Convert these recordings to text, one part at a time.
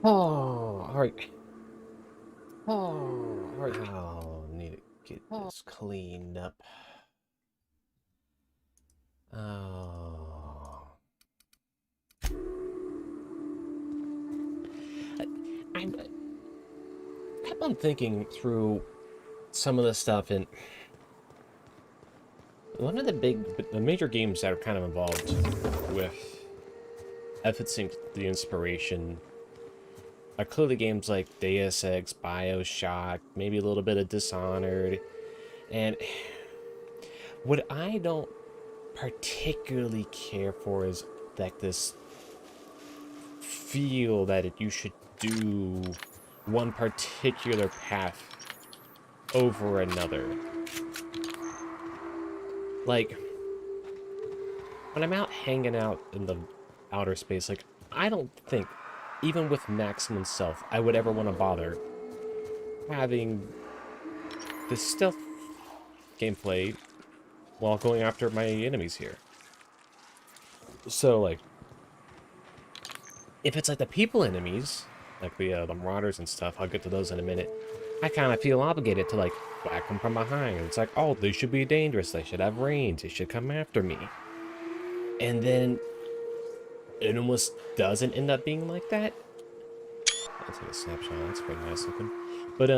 Oh, alright. Oh, alright. Oh, need to get this cleaned up. Oh. I kept on thinking through some of the stuff, and one of the major games that are kind of involved with evidencing the inspiration are clearly games like Deus Ex, Bioshock, maybe a little bit of Dishonored, and what I don't particularly care for is like this feel that you should do one particular path over another. Like, when I'm out hanging out in the outer space, like, I don't think, even with maximum stealth, I would ever want to bother having this stealth gameplay while going after my enemies here. So, like, if it's like the people enemies, like the marauders and stuff, I'll get to those in a minute. I kind of feel obligated to like whack them from behind. It's like, oh, they should be dangerous. They should have range. They should come after me. And then it almost doesn't end up being like that. I'll take a snapshot. That's pretty nice looking. But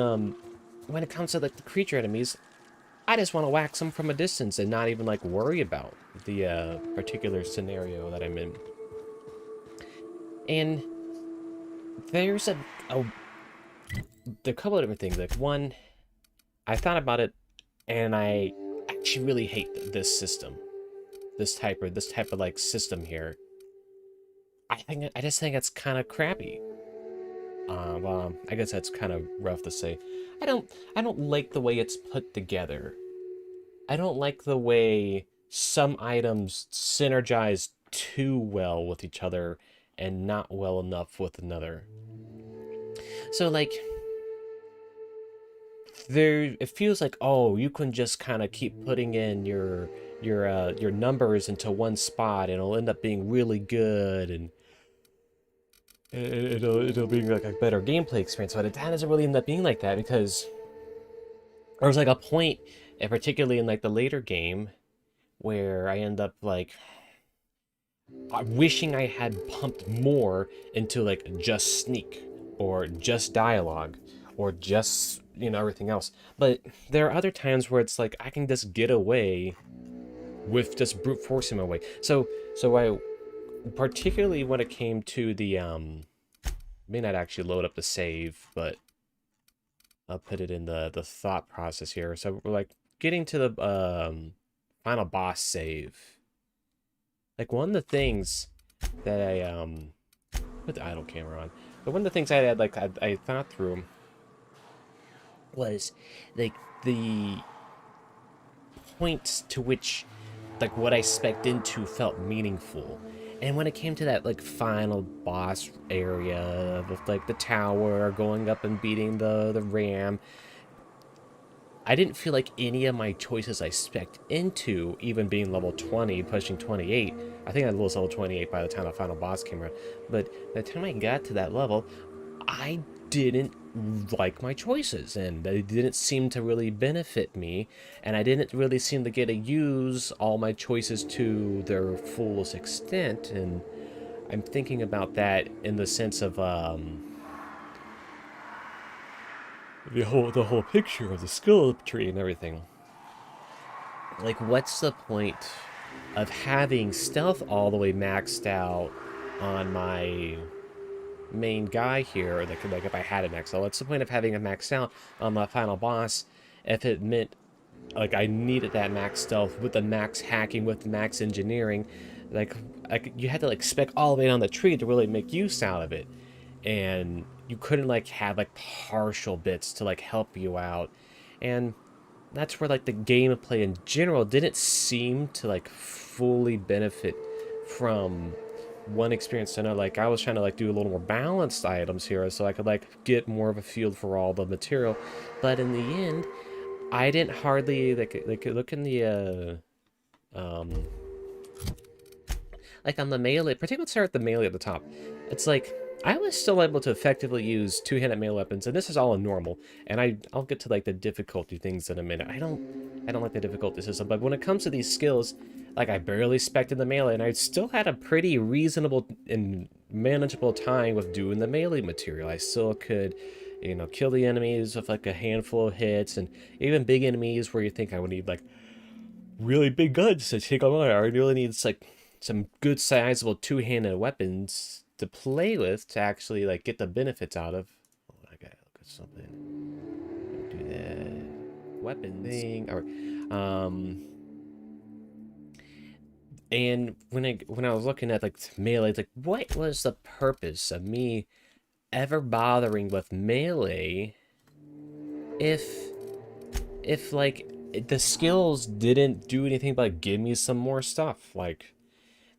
when it comes to like the creature enemies, I just want to wax them from a distance and not even like worry about the particular scenario that I'm in. And there's there are a couple of different things. Like one, I thought about it, and I actually really hate this system, this type of like system here. I just think it's kind of crappy. Well, I guess that's kind of rough to say. I don't like the way it's put together. I don't like the way some items synergize too well with each other and not well enough with another. So like there it feels like, oh, you can just kind of keep putting in your numbers into one spot and it'll end up being really good, and it'll be like a better gameplay experience. But it doesn't really end up being like that, because there was like a point, and particularly in like the later game, where I end up like wishing I had pumped more into like just sneak or just dialogue or just, you know, everything else. But there are other times where it's like I can just get away with just brute forcing my way. So I, particularly when it came to the may not actually load up the save, but I'll put it in the thought process here. So we're like getting to the final boss save. Like one of the things that I put the idle camera on, but one of the things I had like I thought through was like the points to which like what I specced into felt meaningful. And when it came to that like final boss area with like the tower going up and beating the ram, I didn't feel like any of my choices I spec'd into, even being level 20, pushing 28, I think I was level 28 by the time the final boss came around, but by the time I got to that level, I didn't like my choices, and they didn't seem to really benefit me, and I didn't really seem to get to use all my choices to their fullest extent. And I'm thinking about that in the sense of the whole picture of the skill tree and everything. Like, what's the point of having stealth all the way maxed out on my main guy here? Like if I had it maxed out, what's the point of having it maxed out on my final boss if it meant like I needed that max stealth with the max hacking, with the max engineering? Like you had to like spec all the way on the tree to really make use out of it, and you couldn't like have like partial bits to like help you out. And that's where like the gameplay in general didn't seem to like fully benefit from one experience to another. Like I was trying to like do a little more balanced items here so I could like get more of a feel for all the material, but in the end I didn't hardly like look in the like on the melee, particularly start at the melee at the top. It's like I was still able to effectively use two-handed melee weapons, and this is all in normal. And I'll get to like the difficulty things in a minute. I don't like the difficulty system, but when it comes to these skills, like I barely spec'd in the melee, and I still had a pretty reasonable and manageable time with doing the melee material. I still could, kill the enemies with like a handful of hits, and even big enemies where you think I would need like really big guns to take them on. I really need like some good sizable two-handed weapons to play with to actually like get the benefits out of. Oh, I gotta look at something. Don't do that. Weapons thing. All right. And when I was looking at like melee, like what was the purpose of me ever bothering with melee if like the skills didn't do anything but like, give me some more stuff? Like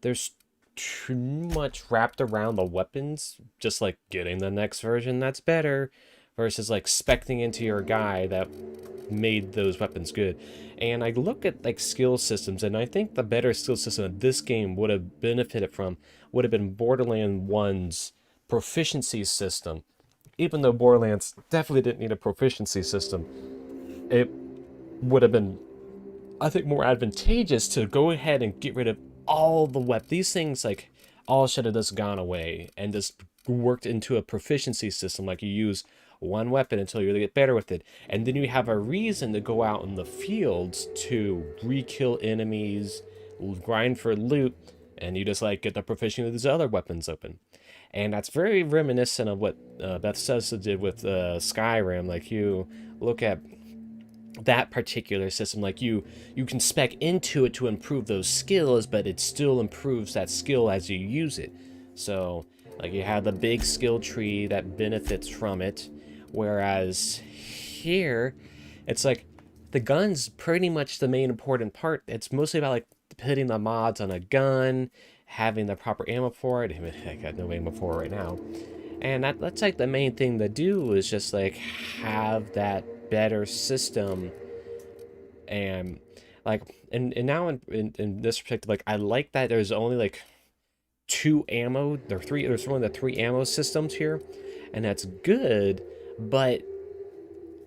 there's too much wrapped around the weapons, just like getting the next version that's better versus like specting into your guy that made those weapons good. And I look at like skill systems, and I think the better skill system that this game would have benefited from would have been Borderlands 1's proficiency system. Even though Borderlands definitely didn't need a proficiency system, it would have been, I think, more advantageous to go ahead and get rid of all the weapons. These things, like, all should have just gone away and just worked into a proficiency system. Like, you use one weapon until you get better with it. And then you have a reason to go out in the fields to re-kill enemies, grind for loot, and you just, like, get the proficiency of these other weapons open. And that's very reminiscent of what Bethesda did with Skyrim. Like, you look at that particular system, like you can spec into it to improve those skills, but it still improves that skill as you use it. So like you have the big skill tree that benefits from it, whereas here it's like the gun's pretty much the main important part. It's mostly about like putting the mods on a gun, having the proper ammo for it. I got no ammo for it right now. And that's like the main thing to do, is just like have that better system. And like and now in this perspective, like I like that there's only like there's only the three ammo systems here, and that's good. But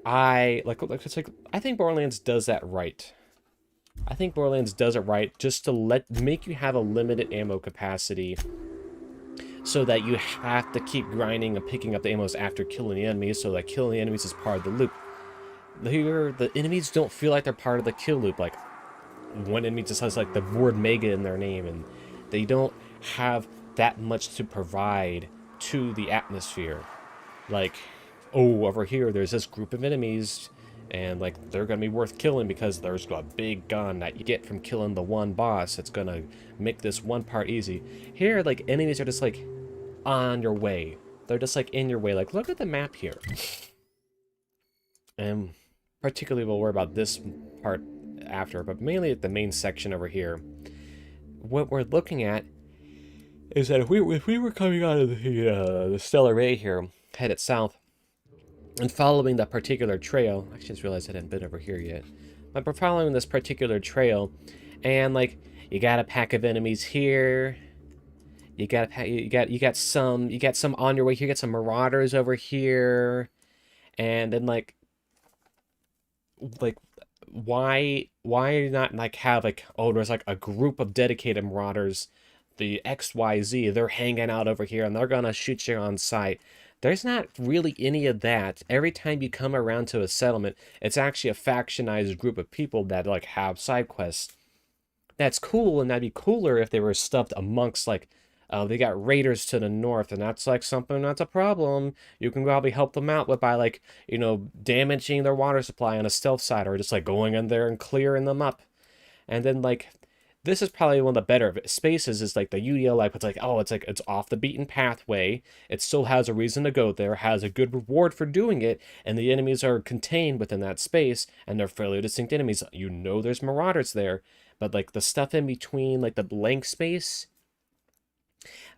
it's like I think Borderlands does that right. I think Borderlands does it right, just to make you have a limited ammo capacity, so that you have to keep grinding and picking up the ammos after killing the enemies, so that killing the enemies is part of the loop. Here, the enemies don't feel like they're part of the kill loop. Like, one enemy just has, like, the word mega in their name, and they don't have that much to provide to the atmosphere. Like, oh, over here, there's this group of enemies, and, like, they're gonna be worth killing because there's a big gun that you get from killing the one boss that's gonna make this one part easy. Here, like, enemies are just, like, on your way. They're just, like, in your way. Like, look at the map here. And particularly we'll worry about this part after, but mainly at the main section over here. What we're looking at is that if we were coming out of the Stellar Ray here, headed south, and following that particular trail, I just realized I hadn't been over here yet, but we're following this particular trail, and like you got a pack of enemies here. You got some on your way here. You got some marauders over here, and then like why not like have like, oh, there's like a group of dedicated marauders, the XYZ, they're hanging out over here and they're gonna shoot you on sight. There's not really any of that. Every time you come around to a settlement, it's actually a factionized group of people that like have side quests. That's cool, and that'd be cooler if they were stuffed amongst like, they got raiders to the north, and that's like something that's a problem. You can probably help them out with by like, damaging their water supply on a stealth side, or just like going in there and clearing them up. And then like, this is probably one of the better spaces, is like the UDL, like it's off the beaten pathway. It still has a reason to go there, has a good reward for doing it, and the enemies are contained within that space, and they're fairly distinct enemies. There's marauders there, but like the stuff in between, like the blank space,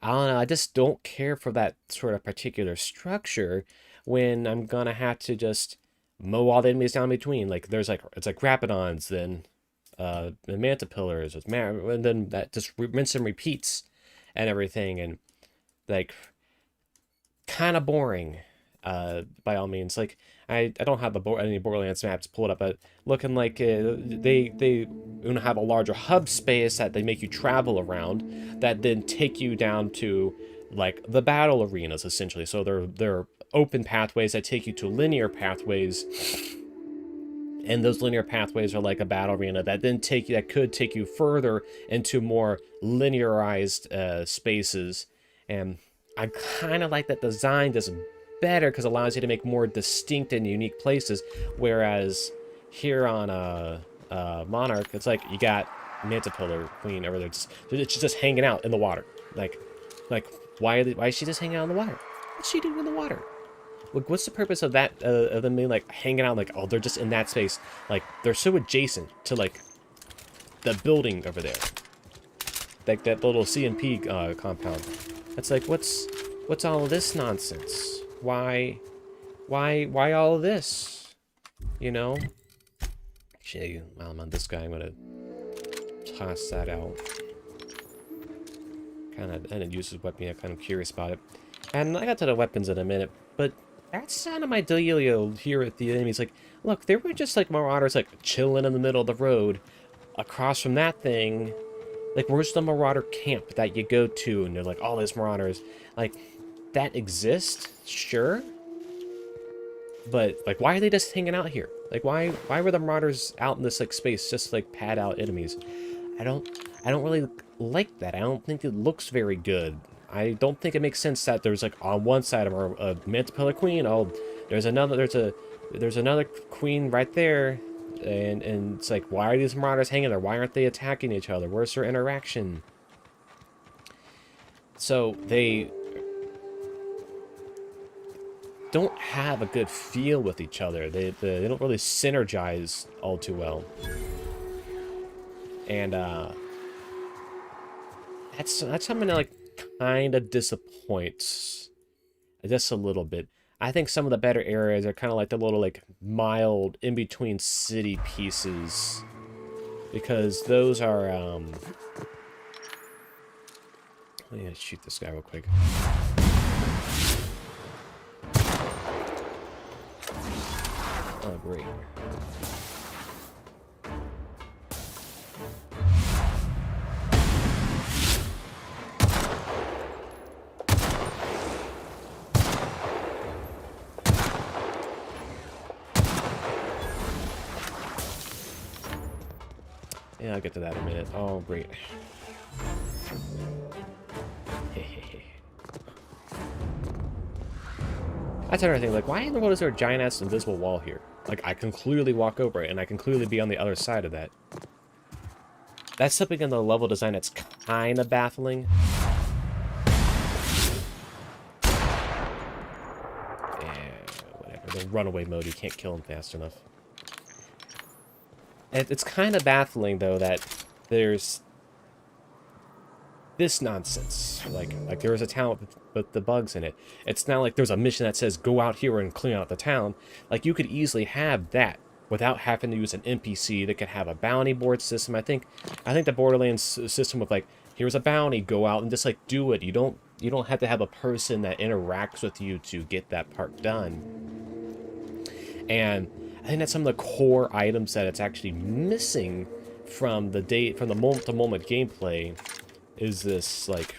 I don't know, I just don't care for that sort of particular structure when I'm gonna have to just mow all the enemies down between. Like it's like Rapidons, then the Mantipillars, and then that just rinse and repeats and everything. And like kind of boring, by all means. Like I don't have any Borderlands maps pulled up, but looking like they have a larger hub space that they make you travel around, that then take you down to like the battle arenas essentially. So they're open pathways that take you to linear pathways, and those linear pathways are like a battle arena that then could take you further into more linearized spaces. And I kind of like that design just better because it allows you to make more distinct and unique places. Whereas here on Monarch, it's like you got Mantipillar Queen over there, it's just hanging out in the water. Like why is she just hanging out in the water? What's she doing in the water? Like, what's the purpose of that, of them being, like, hanging out, like, oh, they're just in that space. Like, they're so adjacent to, like, the building over there. Like, that little CMP compound. It's like, what's all of this nonsense? Why all of this? You know? Actually, while I'm on this guy, I'm gonna toss that out. I didn't use his weapon yet, kind of curious about it. And I got to the weapons in a minute, but that's kind of my dealio here with the enemies. Like, look, they were just like marauders, like chilling in the middle of the road. Across from that thing, like, where's the marauder camp that you go to? And they're like, all these marauders. Like, that exists, sure. But, like, why are they just hanging out here? Like, why were the marauders out in this, like, space just to, like, pad out enemies? I don't really like that. I don't think it looks very good. I don't think it makes sense that there's, like, on one side of a Mantipillar Queen, oh, there's another queen right there, and it's like, why are these marauders hanging there? Why aren't they attacking each other? Where's their interaction? So they don't have a good feel with each other. They don't really synergize all too well, and that's something that, like, kind of disappoints just a little bit. I think some of the better areas are kind of like the little, like, mild in between city pieces, because those are let me shoot this guy real quick. Oh, great. Yeah, I'll get to that in a minute. Oh, great. That's another thing. Like, why in the world is there a giant-ass invisible wall here? Like, I can clearly walk over it, and I can clearly be on the other side of that. That's something in the level design that's kind of baffling. Whatever. The runaway mode, you can't kill him fast enough. It's kind of baffling, though, that there's this nonsense. Like there was a town with the bugs in it. It's not like there's a mission that says go out here and clean out the town. Like, you could easily have that without having to use an NPC that could have a bounty board system. I think the Borderlands system with, like, here's a bounty, go out and just, like, do it. You don't have to have a person that interacts with you to get that part done. And I think that's some of the core items that it's actually missing from the moment-to-moment gameplay, is this, like,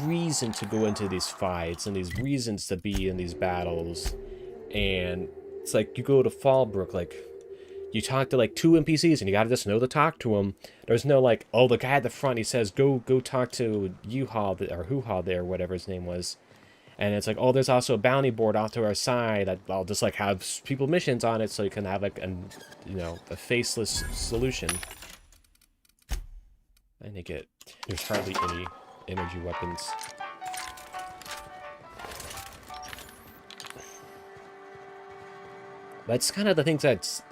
reason to go into these fights and these reasons to be in these battles. And it's like, you go to Fallbrook, like, you talk to, like, 2 NPCs and you gotta just know to talk to them. There's no, like, oh, the guy at the front, he says go talk to Yuha or Huha there, whatever his name was. And it's like, oh, there's also a bounty board off to our side that I'll just, like, have people missions on it so you can have, like, a faceless solution. I think there's hardly any energy weapons. That's kind of the things that's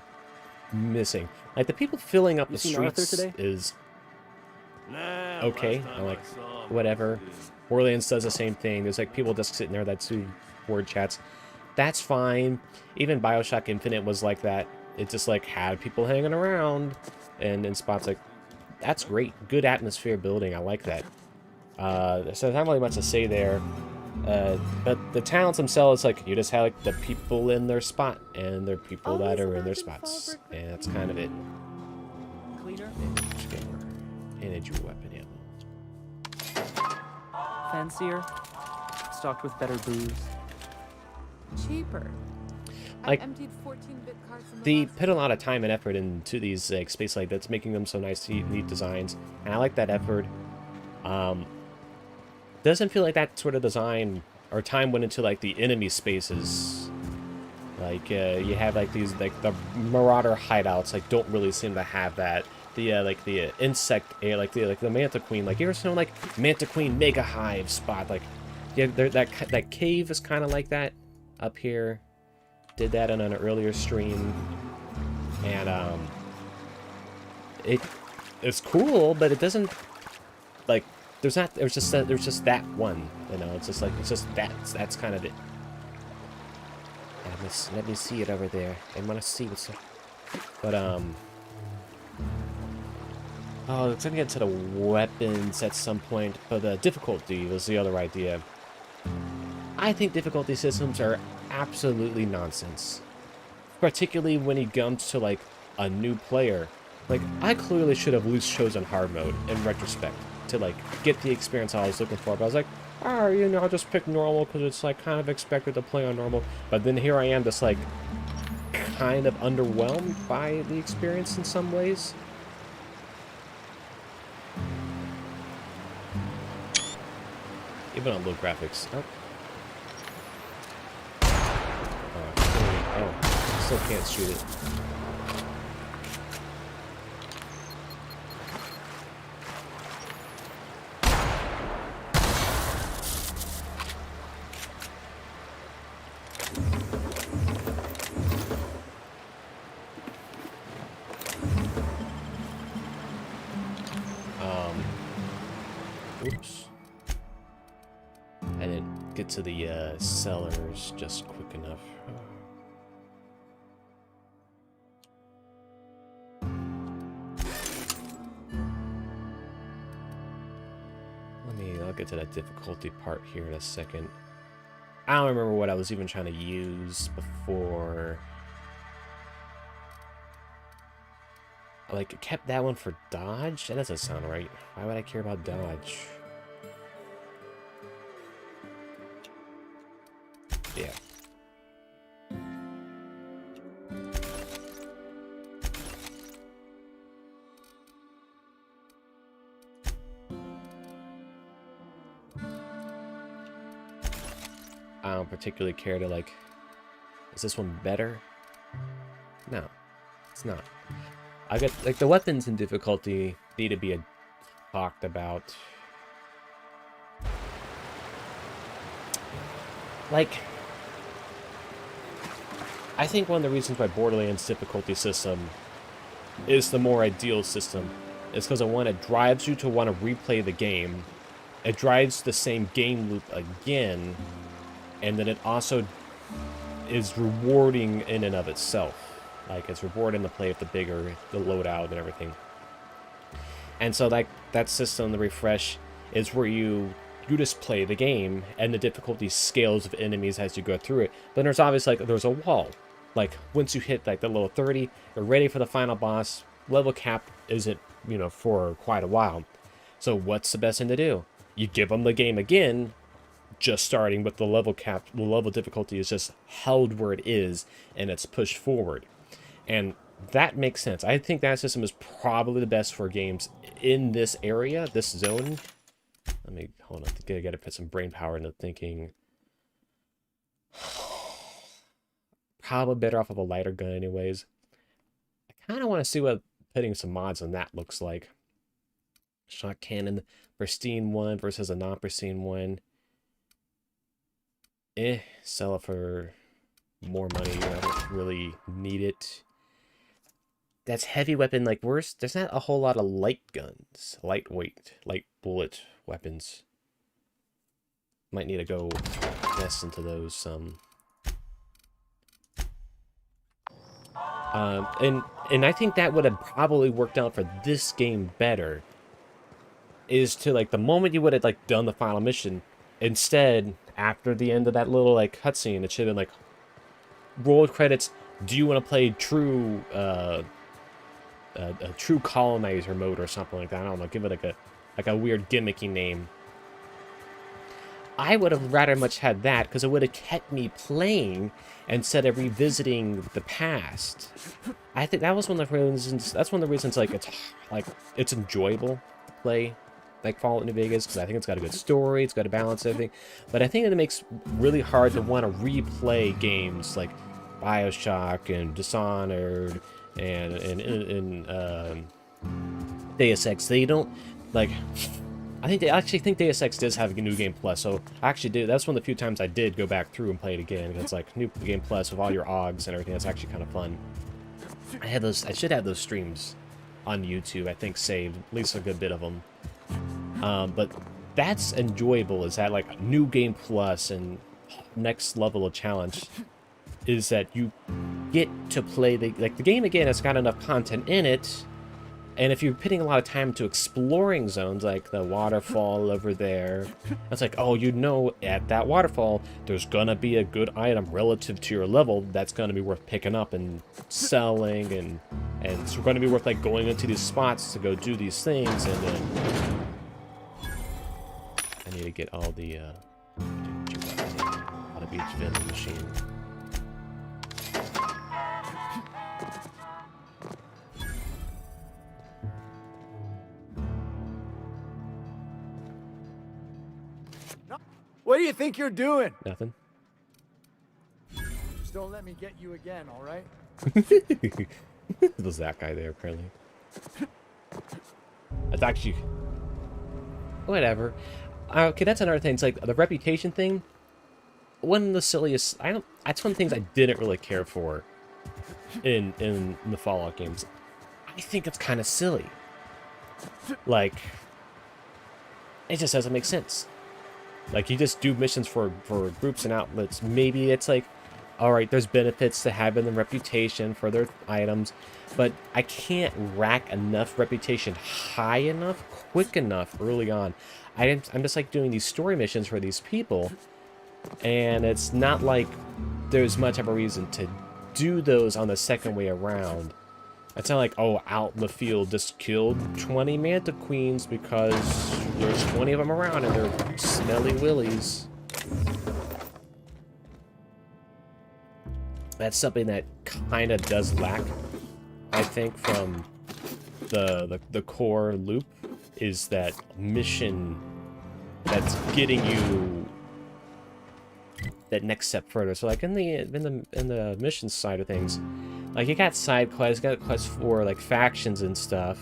missing. Like, the people filling up the streets is okay. I'm like, whatever. Borderlands does the same thing. There's, like, people just sitting there that do word chats. That's fine. Even Bioshock Infinite was like that. It just, like, had people hanging around and in spots. Like, that's great. Good atmosphere building. I like that. So there's not really much to say there. But the towns themselves, like, you just have like the people in their spot, and they're people that Always are in their allowed to fall for spots, a quick and that's kind of it. cleaner, Manage your weapon ammo. fancier, stocked with better booze. Cheaper. I Like, emptied 14-bit cards in the they last put a lot of time and effort into these like space like that's making them so nice, neat designs, and I like that effort. Doesn't feel like that sort of design or time went into like the enemy spaces. Like you have like these like the marauder hideouts like don't really seem to have that. The like the insect like the manta queen, like you ever seen like manta queen mega hive spot, like yeah, that cave is kind of like that up here. Did that on an earlier stream, and it's cool, but it doesn't like there's just that one, you know. It's just like that's kind of it. Let me see it over there. I want to see what's up. But oh, it's gonna get to the weapons at some point, but the difficulty was the other idea. I think difficulty systems are absolutely nonsense, particularly when it comes to like a new player. Like, I clearly should have loose chosen hard mode in retrospect to like get the experience I was looking for, but I was like, oh, you know, I'll just pick normal because it's like kind of expected to play on normal. But then here I am, just like kind of underwhelmed by the experience in some ways. Even on low graphics. Oh. Oh, still can't shoot it. Oops. I didn't get to the cellars just quick enough. I'll get to that difficulty part here in a second. I don't remember what I was even trying to use before. Like, I kept that one for dodge? That doesn't sound right. Why would I care about dodge? Yeah. I don't particularly care to, like... Is this one better? No. It's not. I got, like, the weapons and difficulty need to be talked about. Like... I think one of the reasons why Borderlands difficulty system is the more ideal system is because of one, it drives you to want to replay the game. It drives the same game loop again, and then it also is rewarding in and of itself. Like, it's rewarding the play of the bigger, the loadout and everything. And so that system, the refresh, is where you just play the game, and the difficulty scales of enemies as you go through it. Then there's obviously, like, there's a wall. Like, once you hit, like, the level 30, you're ready for the final boss. Level cap isn't, you know, for quite a while. So what's the best thing to do? You give them the game again, just starting with the level cap. The level difficulty is just held where it is, and it's pushed forward. And that makes sense. I think that system is probably the best for games in this area, this zone. Let me, hold on, I gotta put some brain power into thinking. Probably better off of a lighter gun anyways. I kind of want to see what putting some mods on that looks like. Shot cannon, pristine one versus a non-pristine one. Sell it for more money. I don't really need it. That's heavy weapon, like, there's not a whole lot of light guns. Lightweight, light bullet weapons. Might need to go invest into those some. And I think that would have probably worked out for this game better. Is to, like, the moment you would have, like, done the final mission, instead, after the end of that little like cutscene. It should have been like roll credits. Do you want to play true a true colonizer mode or something like that? I don't know. Give it like a weird gimmicky name. I would have rather much had that because it would have kept me playing instead of revisiting the past. I think that was one of the reasons. That's one of the reasons like it's enjoyable to play like Fallout New Vegas, because I think it's got a good story, it's got a balance, everything. But I think it makes really hard to want to replay games like BioShock and Dishonored and Deus Ex. They don't like. I actually think Deus Ex does have a New Game Plus, so I actually did. That's one of the few times I did go back through and play it again. It's like New Game Plus with all your OGs and everything. That's actually kind of fun. I should have those streams on YouTube. I think saved at least a good bit of them. But that's enjoyable. Is that like New Game Plus and next level of challenge? Is that you get to play the game again? Has got enough content in it. And if you're putting a lot of time to exploring zones, like the waterfall over there, it's like, oh, you know, at that waterfall, there's gonna be a good item relative to your level that's gonna be worth picking up and selling, and it's gonna be worth like going into these spots to go do these things. And then I need to get all the beach vending machine. What do you think you're doing? Nothing. Just don't let me get you again, all right? There's that guy there, apparently. That's actually... Whatever. Okay, that's another thing. It's like the reputation thing. One of the silliest... That's one of the things I didn't really care for in the Fallout games. I think it's kind of silly. Like... It just doesn't make sense. Like, you just do missions for groups and outlets. Maybe it's like, alright, there's benefits to having the reputation for their items, but I can't rack enough reputation high enough, quick enough early on. I'm just like doing these story missions for these people, and it's not like there's much of a reason to do those on the second way around. It's not like, oh, out in the field, just killed 20 Manta Queens because there's 20 of them around and they're smelly willies. That's something that kind of does lack, I think, from the core loop, is that mission that's getting you that next step further. So like in the mission side of things, like you got side quests, you got quests for like factions and stuff,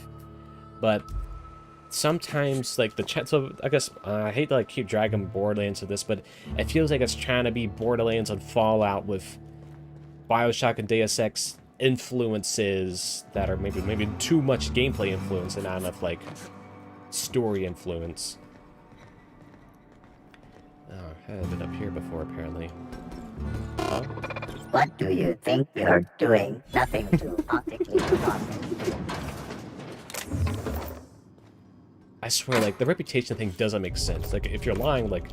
but sometimes like so I guess I hate to like keep dragging Borderlands to this, but it feels like it's trying to be Borderlands and Fallout with BioShock and Deus Ex influences that are maybe too much gameplay influence and not enough like story influence. Oh, I haven't been up here before, apparently. Oh. What do you think you're doing? Nothing too optically processed. I swear, like, the reputation thing doesn't make sense. Like, if you're lying, like,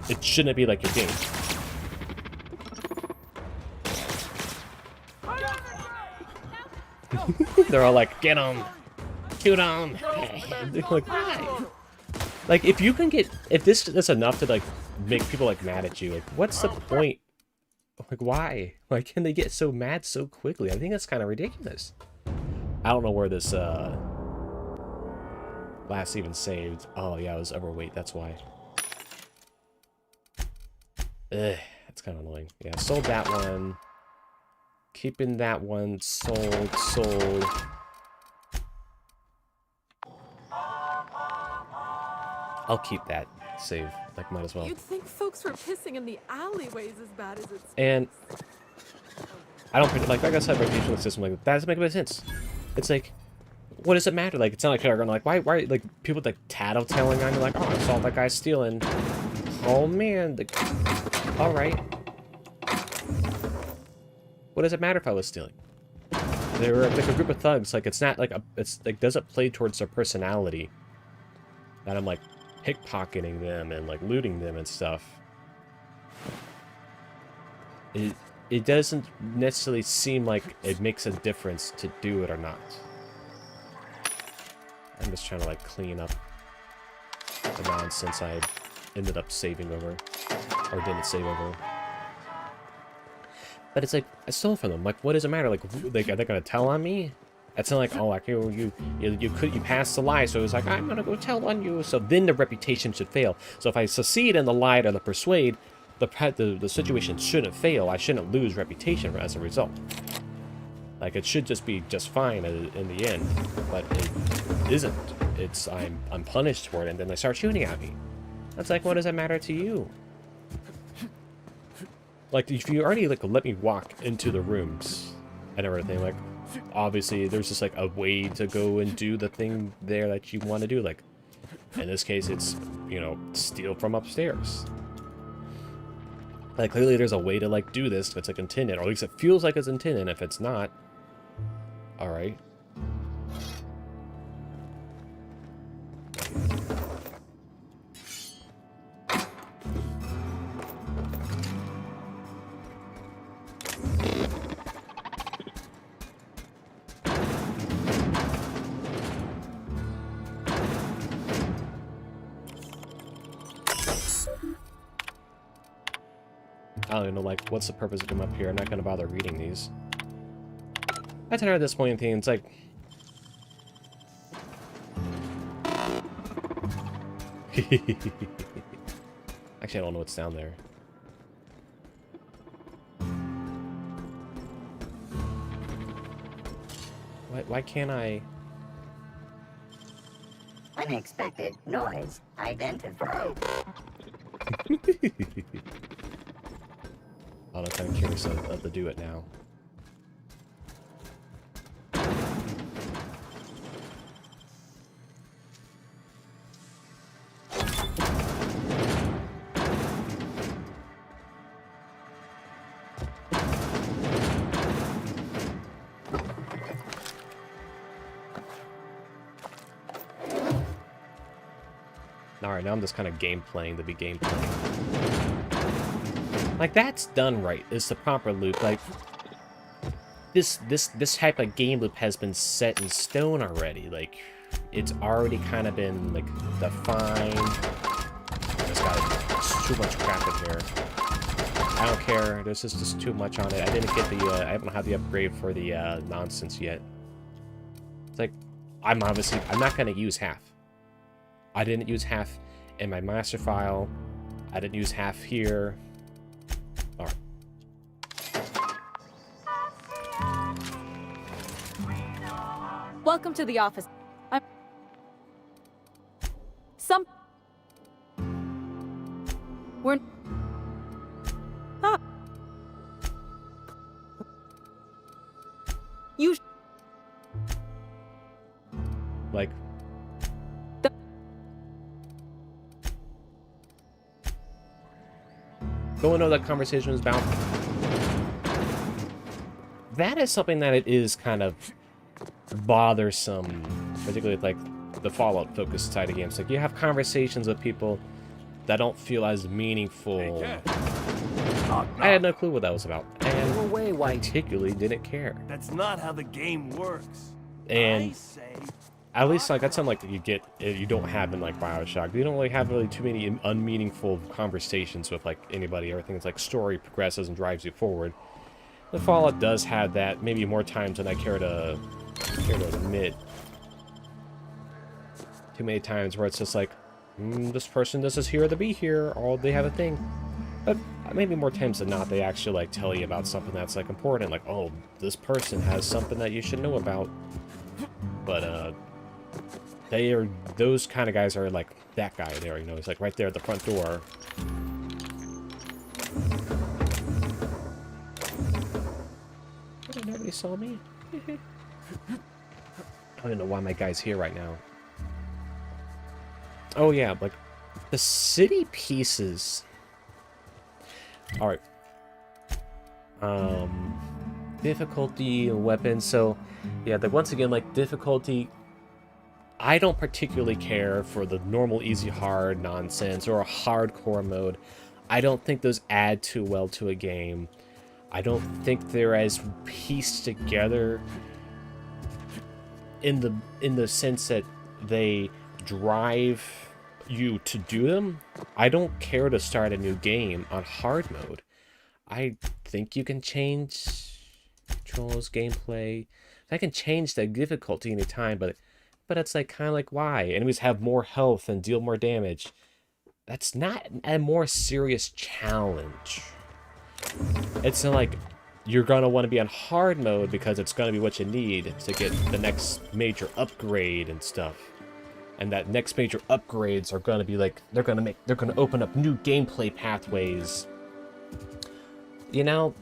it shouldn't be like your game. They're all like, get him! Shoot him! Like, why? Like, if you can get... If this is enough to, like, make people, like, mad at you, like, what's the point? Like, why? Why can they get so mad so quickly? I think that's kind of ridiculous. I don't know where this, last even saved. Oh, yeah, I was overweight, that's why. Ugh, that's kind of annoying. Yeah, sold that one. Keeping that one. Sold. I'll keep that save. Like, might as well. You'd think folks were pissing in the alleyways as bad as it's. And I don't like I said, reputation system like that doesn't make any sense. It's like, what does it matter? Like, it's not like they're going like, why like people like tattletelling on you, like, oh, I saw that guy stealing. Oh man, all right. What does it matter if I was stealing? They were like a group of thugs. Like, it's not like it's like, doesn't play towards their personality that I'm like pickpocketing them and like looting them and stuff. it doesn't necessarily seem like it makes a difference to do it or not. I'm just trying to like clean up the nonsense I ended up saving over, or didn't save over. But it's like, I stole from them. Like, what does it matter? Like, are they gonna tell on me? It's not like, oh, like you passed the lie, so it was like, I'm gonna go tell on you. So then the reputation should fail. So if I succeed in the lie or the persuade, the situation shouldn't fail. I shouldn't lose reputation as a result. Like, it should just be just fine in the end, but it isn't. It's I'm punished for it, and then they start shooting at me. That's like, what does that matter to you? Like, if you already like let me walk into the rooms and everything, like, obviously there's just like a way to go and do the thing there that you want to do. Like, in this case, it's, you know, steal from upstairs. Like, clearly there's a way to like do this if it's like intended, or at least it feels like it's intended. If it's not, all right. I don't even know, like, what's the purpose of them up here? I'm not going to bother reading these. I tell her at this point in thing, it's like... Actually, I don't know what's down there. Why can't I... Unexpected noise identified. I'm kind of curious of to do it now. Alright, now I'm just kind of game playing to be game playing. Like, that's done right. It's the proper loop. Like, this type of game loop has been set in stone already. Like, it's already kind of been like defined. It's got too much crap in here. I don't care. There's just too much on it. I didn't get the I haven't had the upgrade for the nonsense yet. It's like, I'm not gonna use half. I didn't use half in my master file. I didn't use half here. Alright. Welcome to the office. We're not. You. Like. Don't know what that conversation was about. That is something that it is kind of bothersome, particularly with, like, the Fallout focused side of games. Like, you have conversations with people that don't feel as meaningful. I had no clue what that was about, and particularly didn't care. That's not how the game works. And I say, at least, like, that's something like you don't have in like BioShock. You don't really have too many unmeaningful conversations with like anybody. Everything's like story progresses and drives you forward. The Fallout does have that, maybe more times than I care to admit. Too many times where it's just like, this person just is here to be here, or they have a thing. But maybe more times than not, they actually like tell you about something that's like important, like, oh, this person has something that you should know about. But those kind of guys are like that guy there, you know, he's like right there at the front door. Nobody saw me. I don't know why my guy's here right now. Oh yeah, like the city pieces. All right. Difficulty and weapons. So yeah, once again, like difficulty. I don't particularly care for the normal, easy, hard nonsense or a hardcore mode. I don't think those add too well to a game. I don't think they're as pieced together in the sense that they drive you to do them. I don't care to start a new game on hard mode. I think you can change controls, gameplay. I can change the difficulty anytime, but it's like kind of like, why? Enemies have more health and deal more damage. That's not a more serious challenge. It's not like you're gonna want to be on hard mode because it's gonna be what you need to get the next major upgrade and stuff. And that next major upgrades are gonna be like they're gonna open up new gameplay pathways. You know,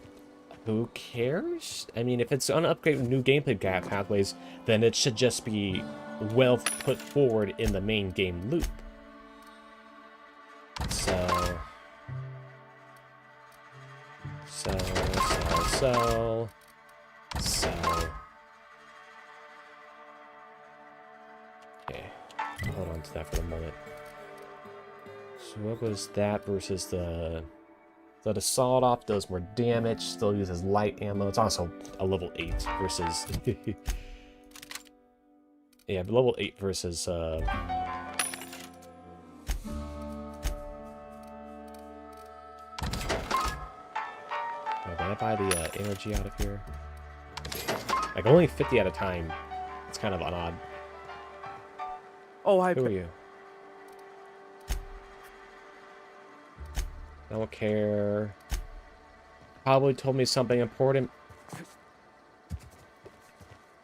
who cares? I mean, if it's gonna upgrade new gameplay pathways, then it should just be well put forward in the main game loop. So okay, hold on to that for a moment. So what was that versus the assault off? Does more damage, still uses light ammo. It's also a level 8 versus yeah, level 8 versus Can I buy the energy out of here? Like, only 50 at a time. It's kind of odd. Oh, Who are you? Don't care. Probably told me something important.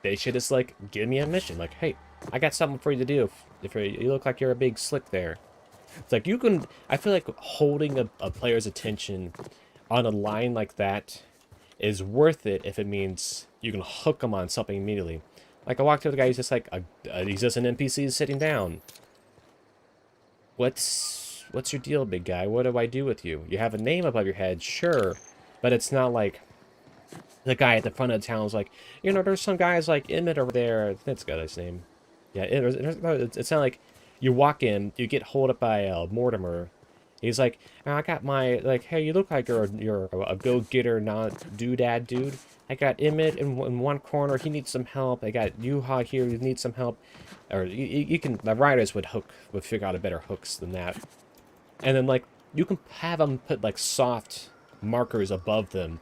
They should just, like, give me a mission. Like, hey, I got something for you to do. If you look like you're a big slick there. It's like, you can... I feel like holding a player's attention on a line like that is worth it if it means you can hook them on something immediately. Like, I walked to the guy, he's just like, he's just an NPC sitting down. What's your deal, big guy? What do I do with you? You have a name above your head, sure, but it's not like the guy at the front of the town is like, you know, there's some guys like Emmett over there. That's got his name. Yeah, it's not like you walk in, you get hold up by Mortimer. He's like, I got my, like, hey, you look like you're a go-getter, not doodad dude. I got Emmett in one corner, he needs some help. I got Yuha here, who needs some help. Or you can, the writers would figure out a better hooks than that. And then, like, you can have them put, like, soft markers above them.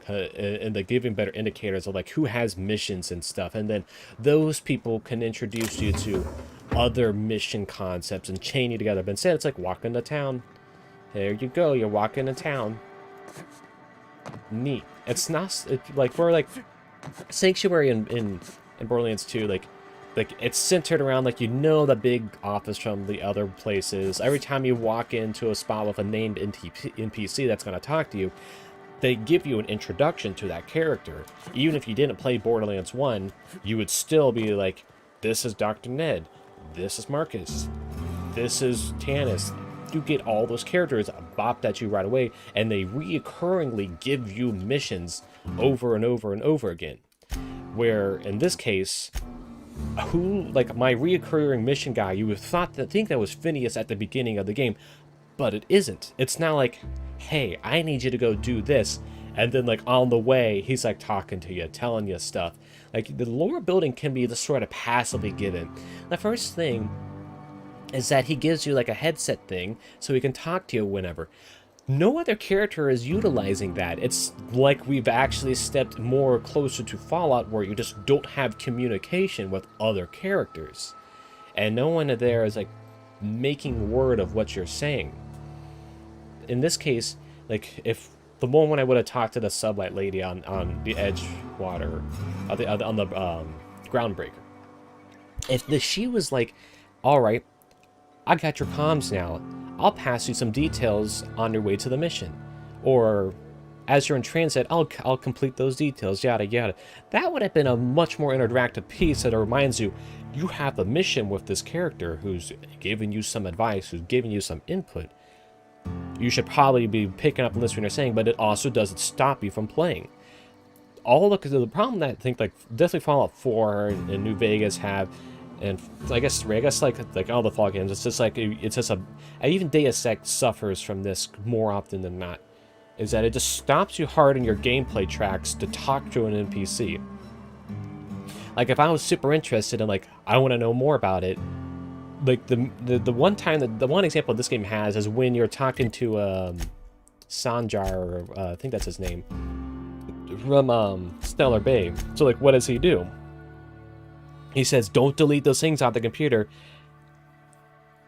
And they give him better indicators of, like, who has missions and stuff. And then those people can introduce you to other mission concepts and chain you together. But instead, it's like walking to town. There you go, you're walking to town. Neat. It's not, like, for, like, Sanctuary in Borderlands 2, like, it's centered around, like, you know the big office from the other places. Every time you walk into a spot with a named NPC that's going to talk to you, they give you an introduction to that character. Even if you didn't play Borderlands 1, you would still be like, this is Dr. Ned, this is Marcus, this is Tannis. You get all those characters bopped at you right away, and they reoccurringly give you missions over and over and over again. Where, in this case, like, my reoccurring mission guy, you would think that was Phineas at the beginning of the game, but it isn't. It's not like, hey, I need you to go do this, and then, like, on the way, he's, like, talking to you, telling you stuff. Like, the lore building can be the sort of passively given. The first thing is that he gives you, like, a headset thing, so he can talk to you whenever. No other character is utilizing that. It's like we've actually stepped more closer to Fallout, where you just don't have communication with other characters. And no one there is, like, making word of what you're saying. In this case, like, if the moment I would have talked to the sublight lady on the Edgewater, on the Groundbreaker, if she was like, all right, I got your comms now, I'll pass you some details on your way to the mission, or as you're in transit, I'll complete those details, yada yada. That would have been a much more interactive piece that reminds you, you have a mission with this character who's giving you some advice, who's giving you some input. You should probably be picking up and listening to what they're saying, but it also doesn't stop you from playing. All the problem that I think, like, definitely Fallout 4 and New Vegas have, And I guess like all the fall games, it's just like even Deus Ex suffers from this more often than not. Is that it just stops you hard in your gameplay tracks to talk to an NPC. Like if I was super interested in like I want to know more about it, like the one time that the one example this game has is when you're talking to Sanjar, or I think that's his name, from Stellar Bay. So like what does he do? He says, don't delete those things off the computer.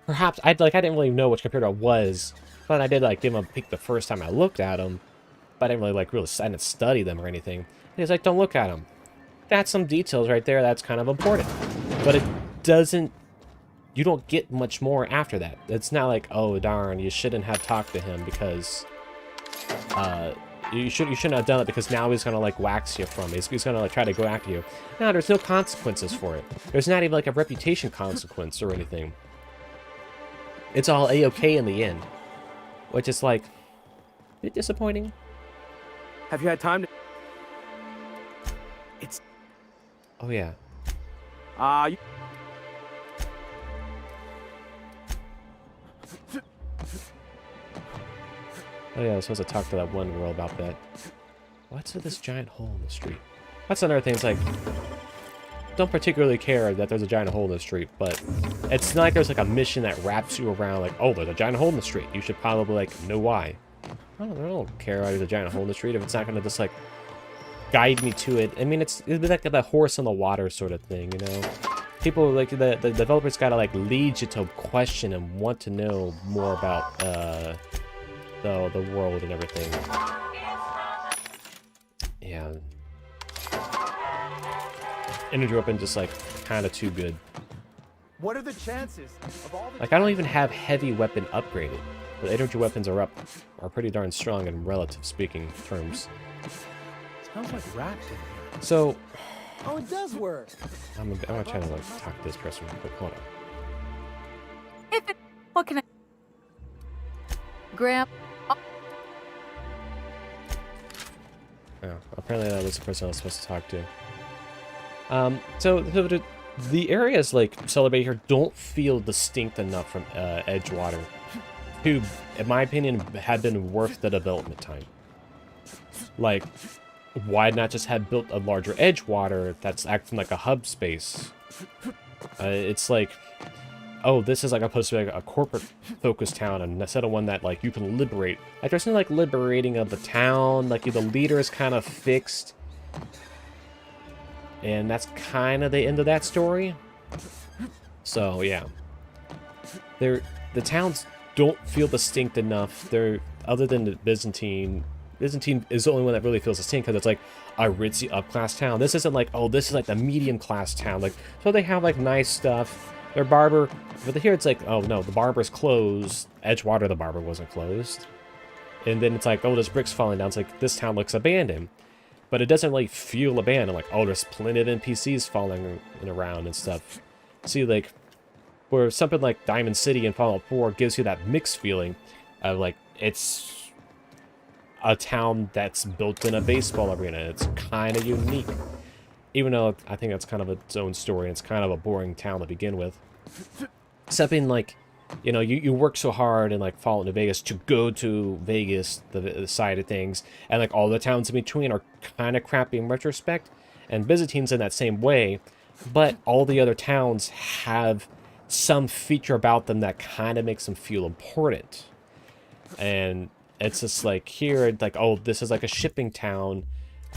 Perhaps, I didn't really know which computer it was, but I did, like, give him a peek the first time I looked at them. But I didn't really, like, I didn't study them or anything. And he's like, don't look at them. That's some details right there that's kind of important. But it doesn't, you don't get much more after that. It's not like, oh, darn, you shouldn't have talked to him because, you shouldn't have done it because now he's gonna like wax you from it. He's gonna like try to go after you. No, there's no consequences for it. There's not even like a reputation consequence or anything. It's all a-okay in the end, which is like a bit disappointing. Have you had time to... It's... Oh yeah. You... Oh yeah, I was supposed to talk to that one girl about that. What's with this giant hole in the street? That's another thing, it's like, don't particularly care that there's a giant hole in the street, but it's not like there's like a mission that wraps you around like, oh, there's a giant hole in the street. You should probably like know why. I don't care why there's a giant hole in the street if it's not gonna just like guide me to it. I mean, it'd be like the horse on the water sort of thing, you know? People like the developers gotta like lead you to a question and want to know more about the world and everything. Yeah. Energy weapon just like kind of too good. What are the chances of all the... Like I don't even have heavy weapon upgraded, but energy weapons are pretty darn strong in relative speaking terms. Smells like rat in here. So Oh, it does work. I'm gonna try to like talk to this person real quick. Hold on. If it, what can I? Graham. Oh, apparently that was the person I was supposed to talk to. So the areas like Celebrate here don't feel distinct enough from Edgewater to, in my opinion, had been worth the development time. Like, why not just have built a larger Edgewater that's acting like a hub space? It's like, oh, this is like supposed to be like a corporate-focused town, and instead of one that like you can liberate. Like, there's no like liberating of the town. Like, the leader is kind of fixed. And that's kind of the end of that story. So, yeah. The towns don't feel distinct enough. They're, other than the Byzantine is the only one that really feels distinct because it's like a ritzy up-class town. This isn't like, oh, this is like the medium-class town. Like, so they have like nice stuff. Their barber, but here it's like, oh no, the barber's closed. Edgewater, the barber wasn't closed. And then it's like, oh, there's bricks falling down. It's like, this town looks abandoned. But it doesn't really feel abandoned. Like, oh, there's plenty of NPCs falling around and stuff. See, like, where something like Diamond City and Fallout 4 gives you that mixed feeling of, like, it's a town that's built in a baseball arena. It's kind of unique. Even though I think that's kind of its own story. And it's kind of a boring town to begin with. Something like, you know, you work so hard in like Fallout New Vegas to go to Vegas, the side of things, and like all the towns in between are kind of crappy in retrospect, and Byzantine's in that same way, but all the other towns have some feature about them that kind of makes them feel important. And it's just like here, like, oh, this is like a shipping town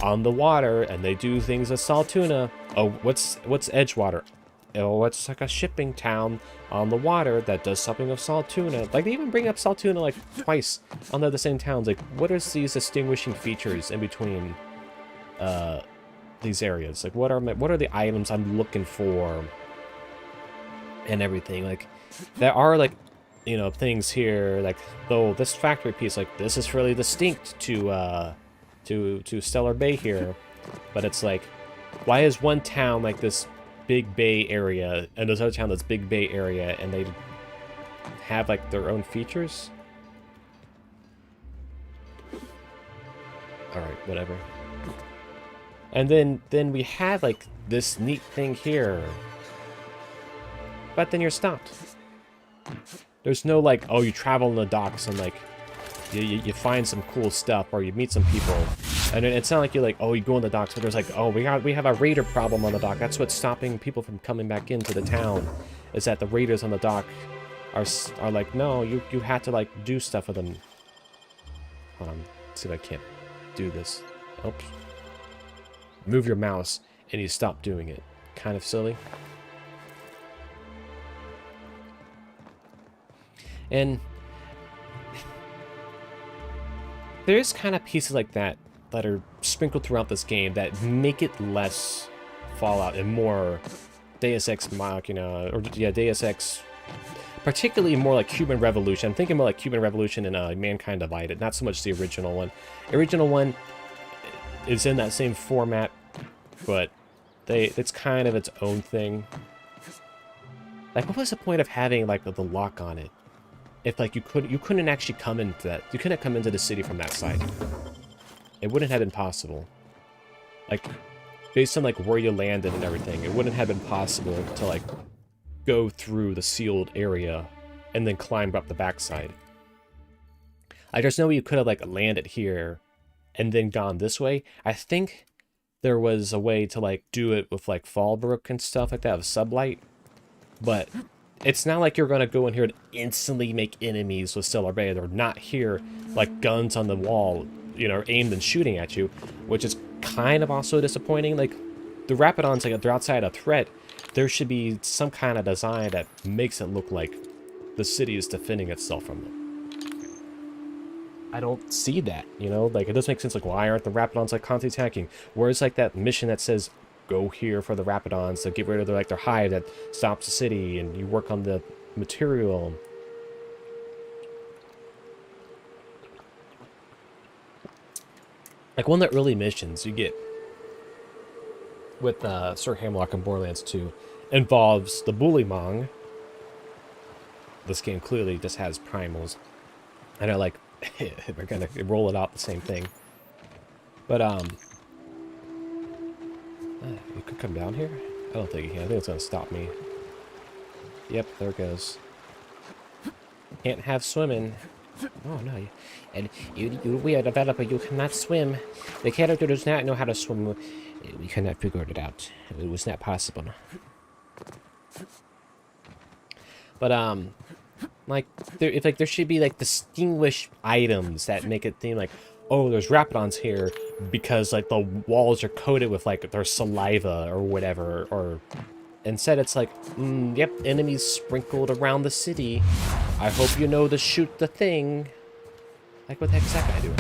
on the water, and they do things with salt tuna. Oh, what's Edgewater? Oh, it's like a shipping town on the water that does something with salt tuna. Like, they even bring up salt tuna like twice on the same towns. Like, what are these distinguishing features in between these areas? Like, what are the items I'm looking for and everything? Like, there are like, you know, things here like, though this factory piece, like, this is really distinct to Stellar Bay here, but it's like, why is one town like this big bay area and there's another town that's big bay area and they have like their own features? All right, whatever. And then we have like this neat thing here but then you're stopped. There's no like, oh, you travel on the docks and like you find some cool stuff or you meet some people, and it's not like you're like, oh, you go on the docks, but there's like, oh, we have a raider problem on the dock. That's what's stopping people from coming back into the town, is that the raiders on the dock are like, no, you had to like do stuff with them. Hold on, let's see if I can't do this. Oops. Move your mouse and you stop doing it. Kind of silly. And there's kind of pieces like that that are sprinkled throughout this game that make it less Fallout and more Deus Ex Machina, or yeah, Deus Ex, particularly more like Human Revolution. I'm thinking more like Human Revolution and Mankind Divided, not so much the original one. The original one is in that same format, but it's kind of its own thing. Like, what was the point of having like the lock on it? If like you couldn't actually come into that, you couldn't come into the city from that side. It wouldn't have been possible. Like, based on like where you landed and everything, it wouldn't have been possible to like go through the sealed area and then climb up the backside. I just know you could have like landed here and then gone this way. I think there was a way to like do it with like Fallbrook and stuff like that with sublight, but it's not like you're going to go in here and instantly make enemies with Stellar Bay. They're not here like guns on the wall, you know, aimed and shooting at you, which is kind of also disappointing. Like, the Rapidons, like, they're outside a threat. There should be some kind of design that makes it look like the city is defending itself from them. I don't see that, you know? Like, it doesn't make sense. Like, why aren't the Rapidons, like, constantly attacking? Where's, like, that mission that says, go here for the Rapidons to get rid of their, like, their hive that stops the city, and you work on the material. Like, one of the early missions you get with Sir Hamlock and Borderlands 2 involves the Bullymong. This game clearly just has primals. And I like, they're gonna roll it out the same thing. But, you could come down here? I don't think you can. I think it's gonna stop me. Yep, there it goes. Can't have swimming. Oh, no. And we are a developer. You cannot swim. The character does not know how to swim. We cannot figure it out. It was not possible. But, like, there should be, like, distinguished items that make it seem like, oh, there's Rapidons here because, like, the walls are coated with, like, their saliva or whatever, or instead it's like, yep, enemies sprinkled around the city. I hope you know to shoot the thing. Like, what the heck is that guy doing?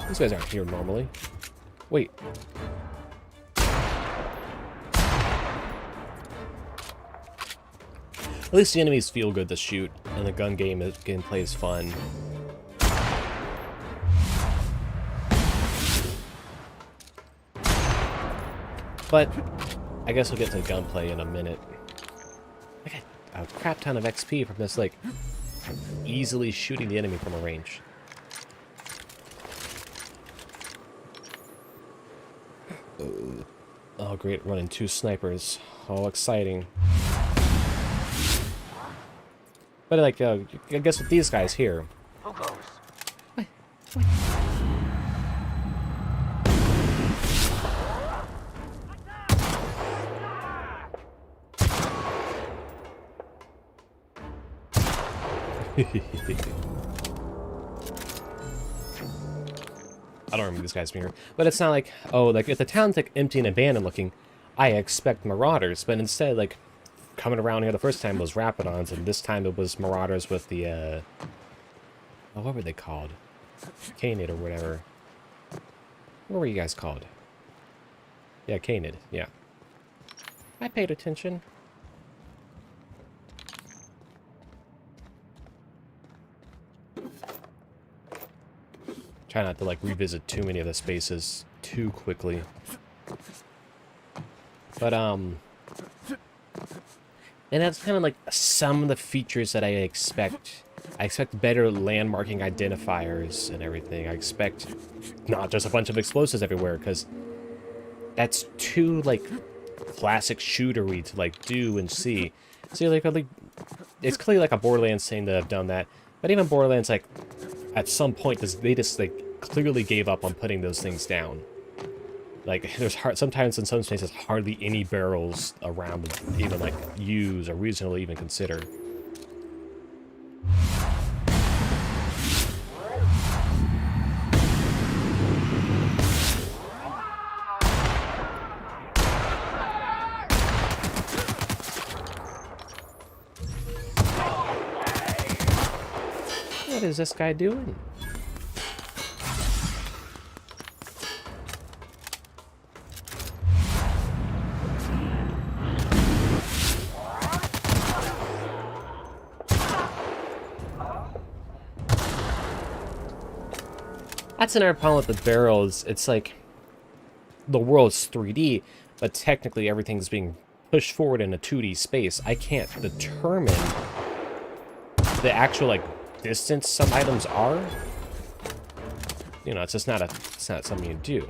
These guys aren't here normally. Wait. At least the enemies feel good to shoot, and the gun gameplay is fun. But I guess we'll get to the gunplay in a minute. I got a crap ton of XP from this, like, easily shooting the enemy from a range. Oh, great, running 2 snipers. Oh, exciting. But, like, I guess with these guys here... Who goes? What? I don't remember these guys being here. But it's not like, oh, like, if the town's, like, empty and abandoned looking, I expect marauders. But instead, like, coming around here the first time was Rapidons, and this time it was marauders with the, oh, what were they called? Canid or whatever. What were you guys called? Yeah, Canid, yeah. I paid attention. Try not to, like, revisit too many of the spaces too quickly. But, and that's kind of like some of the features that I expect I expect better landmarking identifiers and everything. I expect not just a bunch of explosives everywhere, because that's too, like, classic shootery to, like, do and see. See, like, it's clearly like a Borderlands thing to have done that, but even Borderlands, like, at some point, they just, like, clearly gave up on putting those things down. Like, there's sometimes in some spaces hardly any barrels around to even, like, use or reasonably even consider. What is this guy doing? That's another problem with the barrels. It's like the world's 3D, but technically everything's being pushed forward in a 2D space. I can't determine the actual, like, distance some items are. You know, it's just not something you do.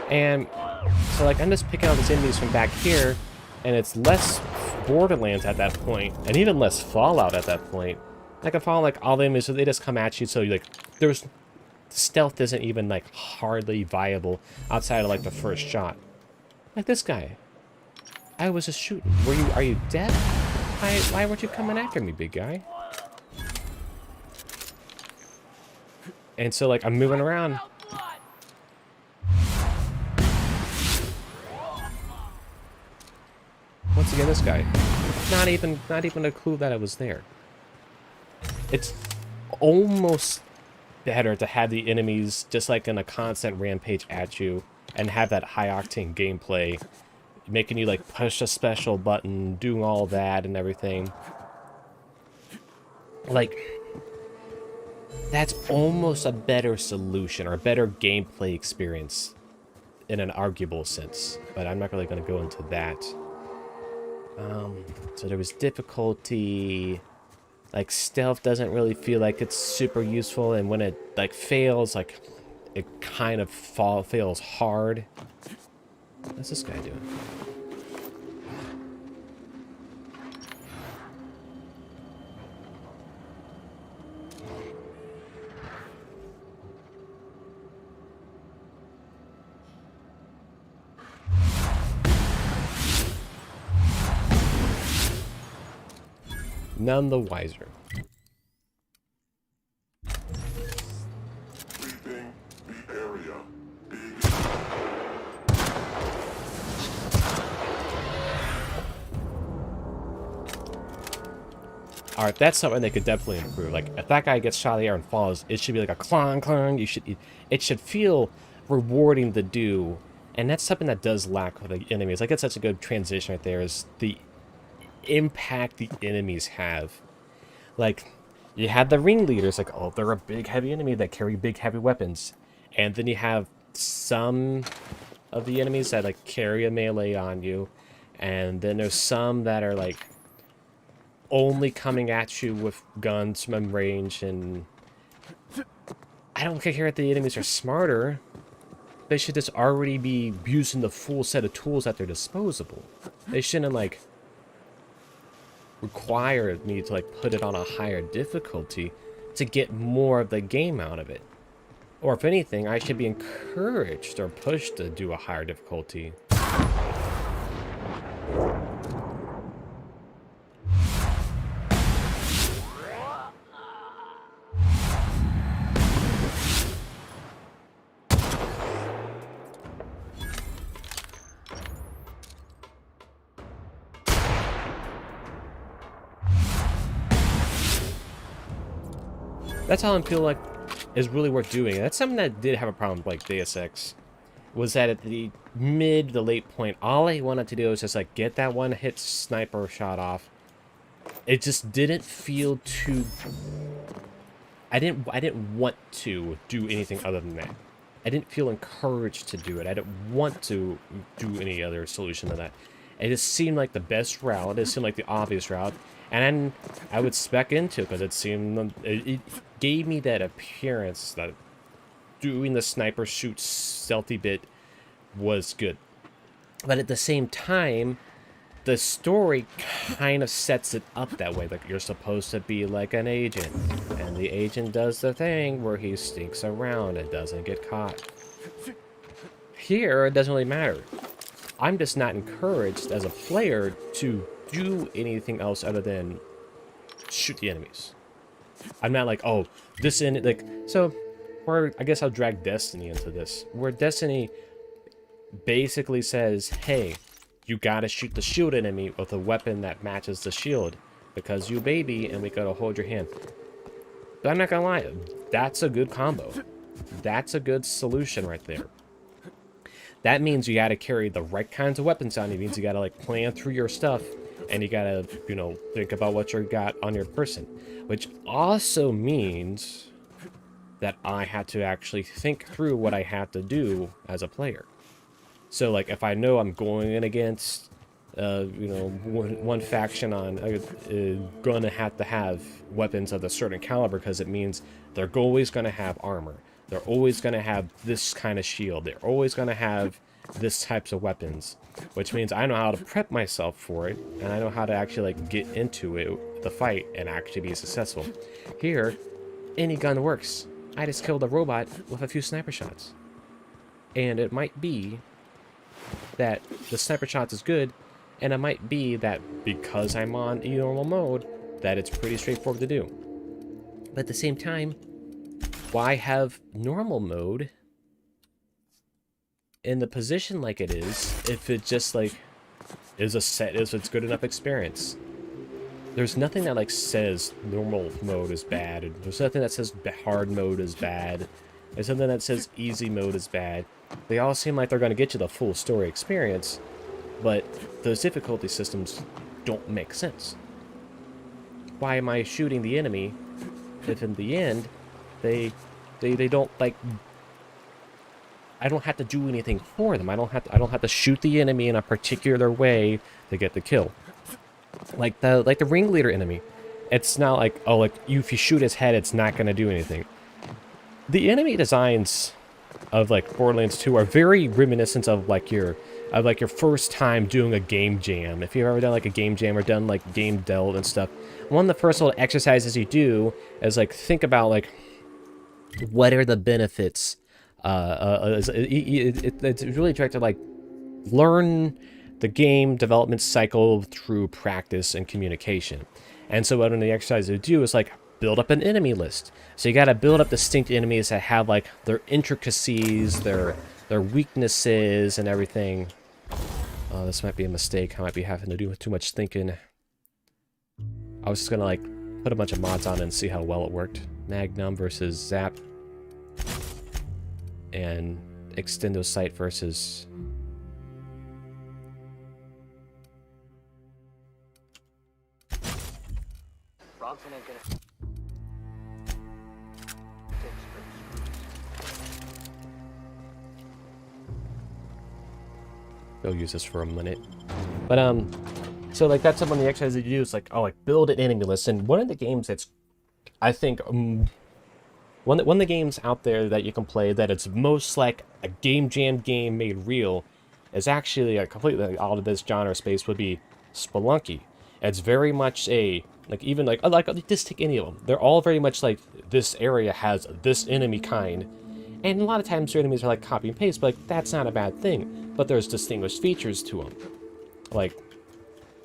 And so, like, I'm just picking out these enemies from back here, and it's less Borderlands at that point, and even less Fallout at that point. Like, I follow, like, all the enemies, so they just come at you, so, like, there's... Stealth isn't even, like, hardly viable outside of, like, the first shot. Like this guy. I was just shooting. Are you dead? Why weren't you coming after me, big guy? And so, like, I'm moving around. Once again, this guy. Not even a clue that I was there. It's almost better to have the enemies just like in a constant rampage at you and have that high-octane gameplay, making you, like, push a special button, doing all that and everything. Like, that's almost a better solution or a better gameplay experience in an arguable sense, but I'm not really going to go into that. So there was difficulty. Like, stealth doesn't really feel like it's super useful, and when it, like, fails, like, it kind of fails hard. What's this guy doing? None the wiser. Sweeping the area. Alright, that's something they could definitely improve. Like, if that guy gets shot in the air and falls, it should be like a clong clong. It should feel rewarding to do, and that's something that does lack with the enemies. Like, it's such a good transition right there, is the impact the enemies have. Like, you had the ringleaders, like, oh, they're a big heavy enemy that carry big heavy weapons, and then you have some of the enemies that, like, carry a melee on you, and then there's some that are, like, only coming at you with guns from range. And I don't care if the enemies are smarter. They should just already be using the full set of tools at their disposal. They shouldn't, like, require me to, like, put it on a higher difficulty to get more of the game out of it. Or if anything, I should be encouraged or pushed to do a higher difficulty. That's how I feel like is really worth doing. And that's something that did have a problem with, like, Deus Ex. Was that at the mid to late point, all I wanted to do was just, like, get that one hit sniper shot off. It just didn't feel too... I didn't want to do anything other than that. I didn't feel encouraged to do it. I didn't want to do any other solution than that. It just seemed like the best route. It seemed like the obvious route. And I would spec into it because it seemed it gave me that appearance that doing the sniper shoot stealthy bit was good. But at the same time, the story kind of sets it up that way. Like, you're supposed to be like an agent, and the agent does the thing where he sneaks around and doesn't get caught. Here, it doesn't really matter. I'm just not encouraged as a player to do anything else other than shoot the enemies. I'm not like, oh, this in like, so, or I guess I'll drag Destiny into this, where Destiny basically says, hey, you gotta shoot the shield enemy with a weapon that matches the shield, because you baby and we gotta hold your hand. But I'm not gonna lie, that's a good combo. That's a good solution right there. That means you gotta carry the right kinds of weapons on. It means you gotta like plan through your stuff, and you gotta, you know, think about what you got on your person. Which also means that I had to actually think through what I have to do as a player. So like if I know I'm going in against, you know, one faction on, gonna have to have weapons of a certain caliber, because it means they're always gonna have armor. They're always going to have this kind of shield. They're always going to have this types of weapons, which means I know how to prep myself for it, and I know how to actually like get into it, the fight, and actually be successful. Here, any gun works. I just killed a robot with a few sniper shots. And it might be that the sniper shots is good, and it might be that because I'm on normal mode, that it's pretty straightforward to do. But at the same time, why have normal mode in the position like it is if it just like is a set, if it's good enough experience? There's nothing that like says normal mode is bad, and there's nothing that says hard mode is bad. There's something that says easy mode is bad. They all seem like they're going to get you the full story experience, but those difficulty systems don't make sense. Why am I shooting the enemy if in the end they don't like, I don't have to do anything for them. I don't have to shoot the enemy in a particular way to get the kill. Like the ringleader enemy. It's not like, oh, like if you shoot his head, it's not going to do anything. The enemy designs of like Borderlands 2 are very reminiscent of like your first time doing a game jam. If you've ever done like a game jam or done like game delve and stuff, one of the first little exercises you do is like think about like, what are the benefits? It's really trying to like learn the game development cycle through practice and communication. And so what one of the exercises you do is like build up an enemy list. So you got to build up distinct enemies that have like their intricacies, their weaknesses, and everything. Oh, this might be a mistake. I might be having to do too much thinking. I was just gonna like put a bunch of mods on it and see how well it worked. Magnum versus Zap, and Extendo Sight versus I'll use this for a minute. But so like that's one of the exercises you do is like, oh, like build an enemy list. And one of the games that's, I think, one of the games out there that you can play that it's most like a game jam game made real is actually a completely out of this genre space would be Spelunky. It's very much a, like even like just take any of them. They're all very much like this area has this enemy kind. And a lot of times your enemies are like copy and paste, but like that's not a bad thing. But there's distinguished features to them. Like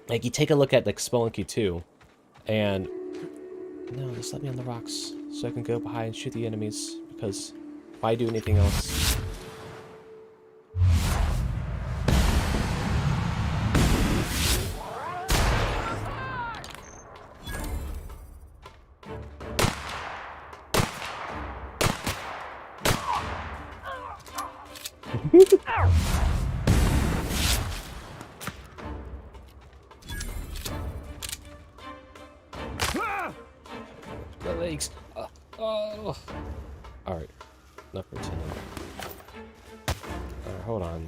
you take a look at like Spelunky 2, and no, just let me on the rocks so I can go behind and shoot the enemies, because why do anything else? The legs. Oh. Alright. Enough pretending. Alright, hold on.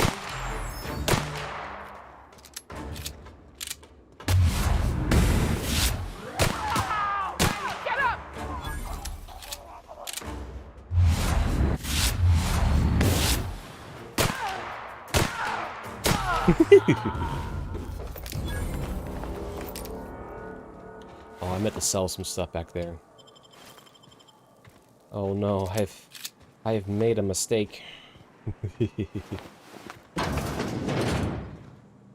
Oh, I meant to sell some stuff back there. Oh no, I've made a mistake.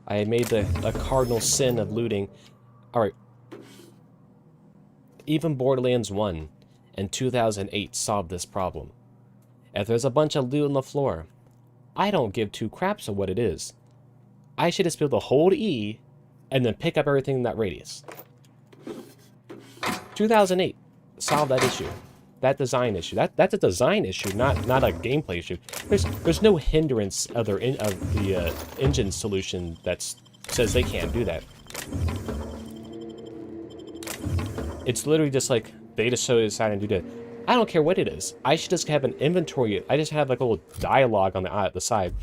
I made a cardinal sin of looting. Alright. Even Borderlands 1 in 2008 solved this problem. If there's a bunch of loot on the floor, I don't give two craps of what it is. I should just be able to hold E and then pick up everything in that radius. 2008 solved that issue. That design issue. That's a design issue, not a gameplay issue. There's no hindrance of the engine solution that says they can't do that. It's literally just like they just so decided to do that. I don't care what it is. I should just have an inventory. I just have like a little dialogue on the side.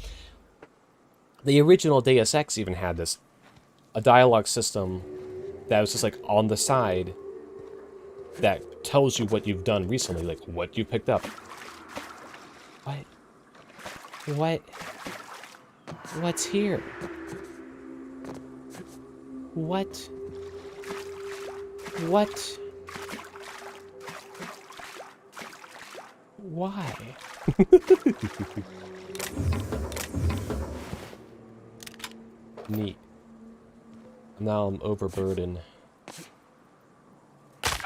The original Deus Ex even had this, a dialogue system that was just like on the side that tells you what you've done recently, like what you picked up. What? What? What's here? What? What? Why? Neat. Now I'm overburdened.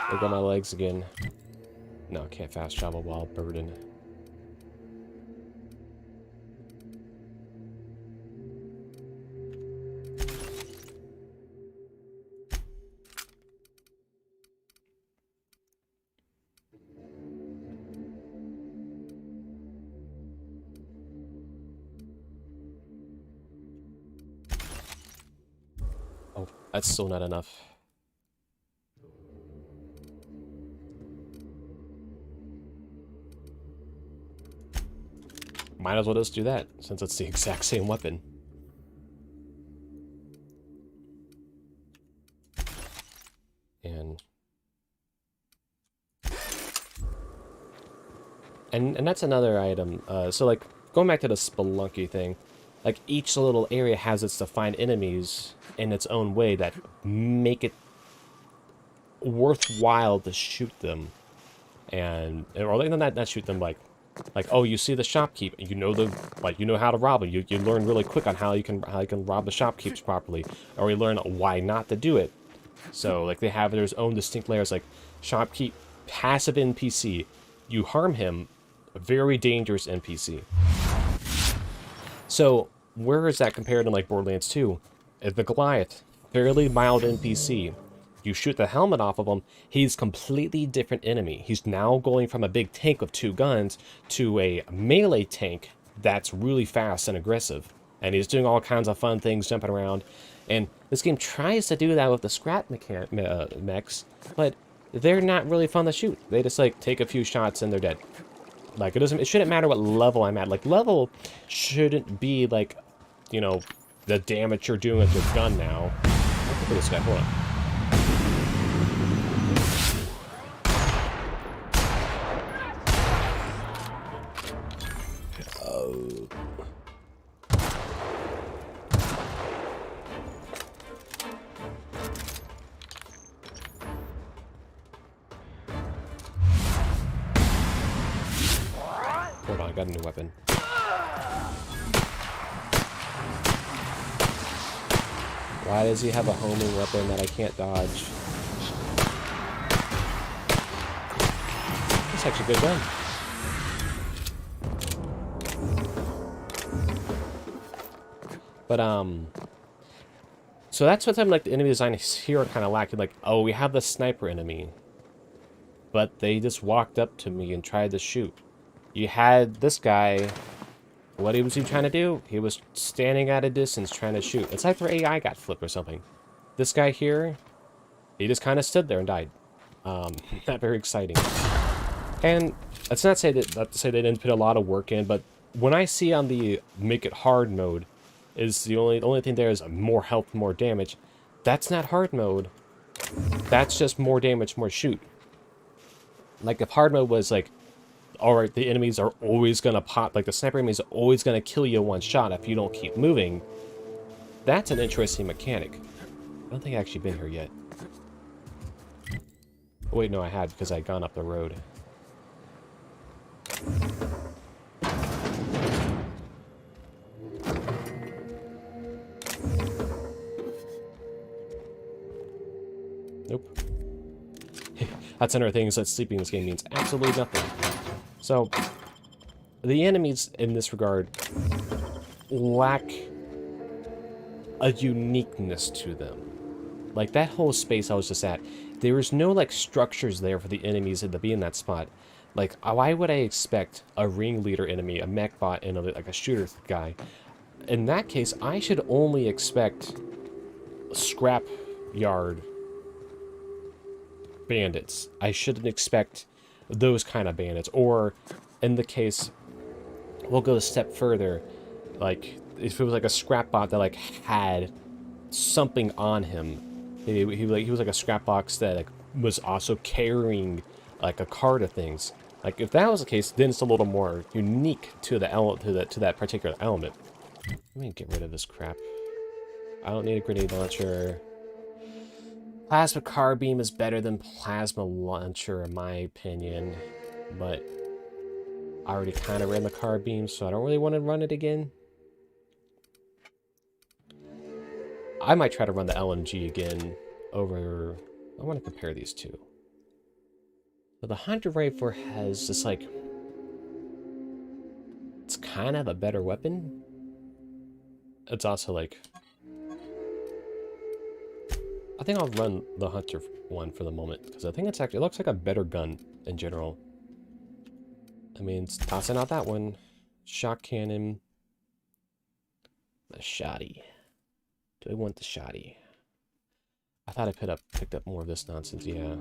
Look at my legs again. No, I can't fast travel while burdened. Oh, that's still not enough. Might as well just do that, since it's the exact same weapon. And that's another item. So like, going back to the Spelunky thing, like each little area has its defined enemies in its own way that make it worthwhile to shoot them. And, or like, not shoot them, like, oh, you see the shopkeep, you know you know how to rob them. You learn really quick on how you can rob the shopkeepers properly, or you learn why not to do it. So like they have their own distinct layers, like shopkeep, passive NPC. You harm him, a very dangerous NPC. So where is that compared to like Borderlands 2? The Goliath, fairly mild NPC. You shoot the helmet off of him, he's completely different enemy. He's now going from a big tank with 2 guns to a melee tank that's really fast and aggressive. And he's doing all kinds of fun things, jumping around. And this game tries to do that with the scrap mechs, but they're not really fun to shoot. They just like take a few shots and they're dead. Like it shouldn't matter what level I'm at. Like level shouldn't be like, you know, the damage you're doing with your gun now. Look at this guy, hold on. Hold on, I got a new weapon. Why does he have a homing weapon that I can't dodge? That's actually a good gun. But, so that's what time, like, the enemy design here are kind of lacking. Like, oh, we have the sniper enemy. But they just walked up to me and tried to shoot. You had this guy, what was he trying to do? He was standing at a distance trying to shoot. It's like their AI got flipped or something. This guy here, he just kind of stood there and died. Not very exciting. And that's not to say they didn't put a lot of work in, but when I see on the make it hard mode, is the only thing there is more health, more damage. That's not hard mode. That's just more damage, more shoot. Like if hard mode was like, alright, the enemies are always gonna pop, like the sniper enemies are always gonna kill you one shot if you don't keep moving, That's an interesting mechanic. I don't think I've actually been here yet. Oh, wait, no, I had, because I'd gone up the road. Nope. That's another thing, is that sleeping in this game means absolutely nothing. So, the enemies in this regard lack a uniqueness to them. Like, that whole space I was just at, there was no, like, structures there for the enemies to be in that spot. Like, why would I expect a ringleader enemy, a mech bot, and like a shooter guy? In that case, I should only expect scrap yard bandits. I shouldn't expect those kind of bandits. Or, in the case, we'll go a step further, like, if it was like a scrap bot that, like, had something on him. He was like a scrap box that, like, was also carrying, like, a cart of things. Like, if that was the case, then it's a little more unique to the to that particular element. Let me get rid of this crap. I don't need a grenade launcher. Plasma carbine is better than plasma launcher, in my opinion. But I already kind of ran the carbine, so I don't really want to run it again. I might try to run the LMG again over... I want to compare these two. So the Hunter Rifle has this, like... It's kind of a better weapon. It's also, like... I think I'll run the Hunter one for the moment, because I think it's actually... It looks like a better gun in general. I mean, it's tossing out that one. Shock cannon. The shotty. Do I want the shotty? I thought I picked up more of this nonsense, yeah.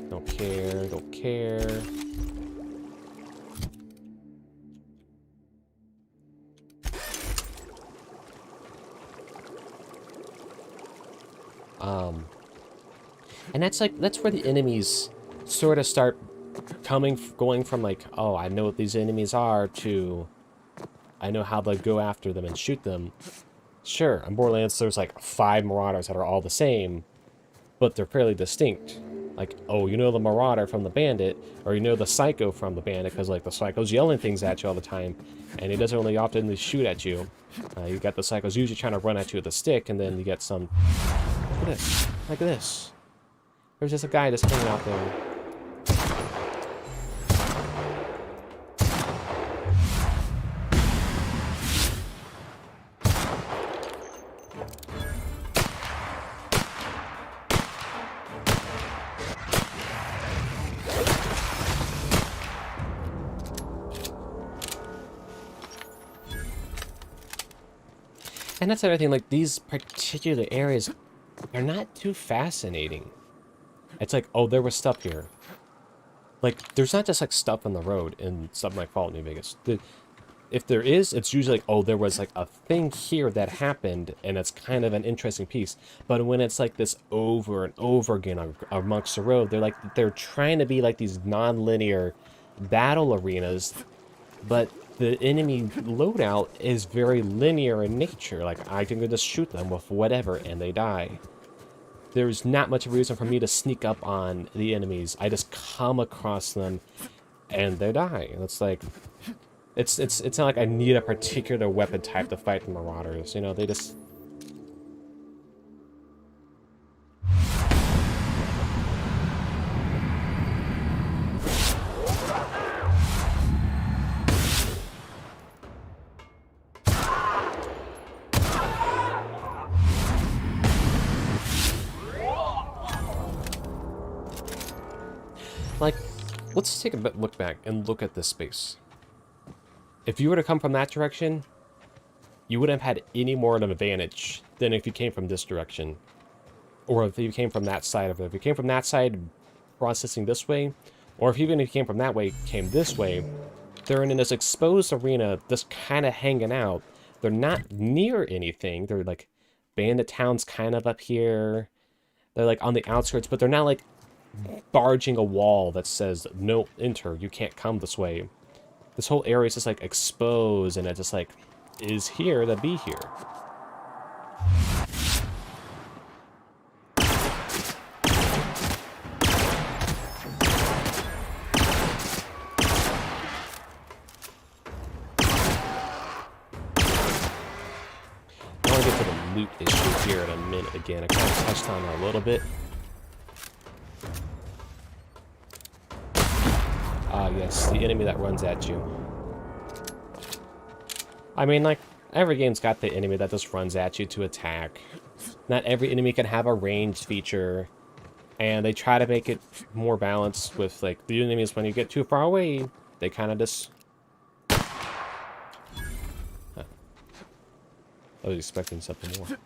Don't care, don't care. And that's where the enemies sort of start going from like, oh, I know what these enemies are, to I know how to go after them and shoot them. Sure, on Borderlands there's like 5 Marauders that are all the same, but they're fairly distinct. Like, oh, you know the Marauder from the Bandit, or you know the Psycho from the Bandit, because like the Psycho's yelling things at you all the time, and he doesn't really often shoot at you. You got the Psycho's usually trying to run at you with a stick, and then you get some... Look at this. Look at this. There's just a guy just hanging out there. And that's everything, like, these particular areas are not too fascinating. It's like, oh, there was stuff here. Like, there's not just, like, stuff on the road and stuff like Fallout New Vegas. If there is, it's usually like, oh, there was, like, a thing here that happened, and it's kind of an interesting piece. But when it's, like, this over and over again amongst the road, they're trying to be, like, these non-linear battle arenas, but the enemy loadout is very linear in nature. Like, I can just shoot them with whatever, and they die. There's not much of a reason for me to sneak up on the enemies. I just come across them, and they die. And it's like, it's not like I need a particular weapon type to fight the Marauders. You know, they just... Like, let's take a look back and look at this space. If you were to come from that direction, you wouldn't have had any more of an advantage than if you came from this direction. Or if you came from that side of it. If you came from that side, processing this way, or if even if you came from that way, came this way, they're in this exposed arena, just kind of hanging out. They're not near anything. They're like, Bandit Town's kind of up here. They're like on the outskirts, but they're not like barging a wall that says, no, enter, you can't come this way. This whole area is just like exposed, and it just like is here to be here. want to get to the loot issue here in a minute again. I kind of touched on it a little bit. Ah, yes, the enemy that runs at you. I mean, like, every game's got the enemy that just runs at you to attack. Not every enemy can have a ranged feature. And they try to make it more balanced with, like, the enemies when you get too far away, they kind of just... Huh. I was expecting something more.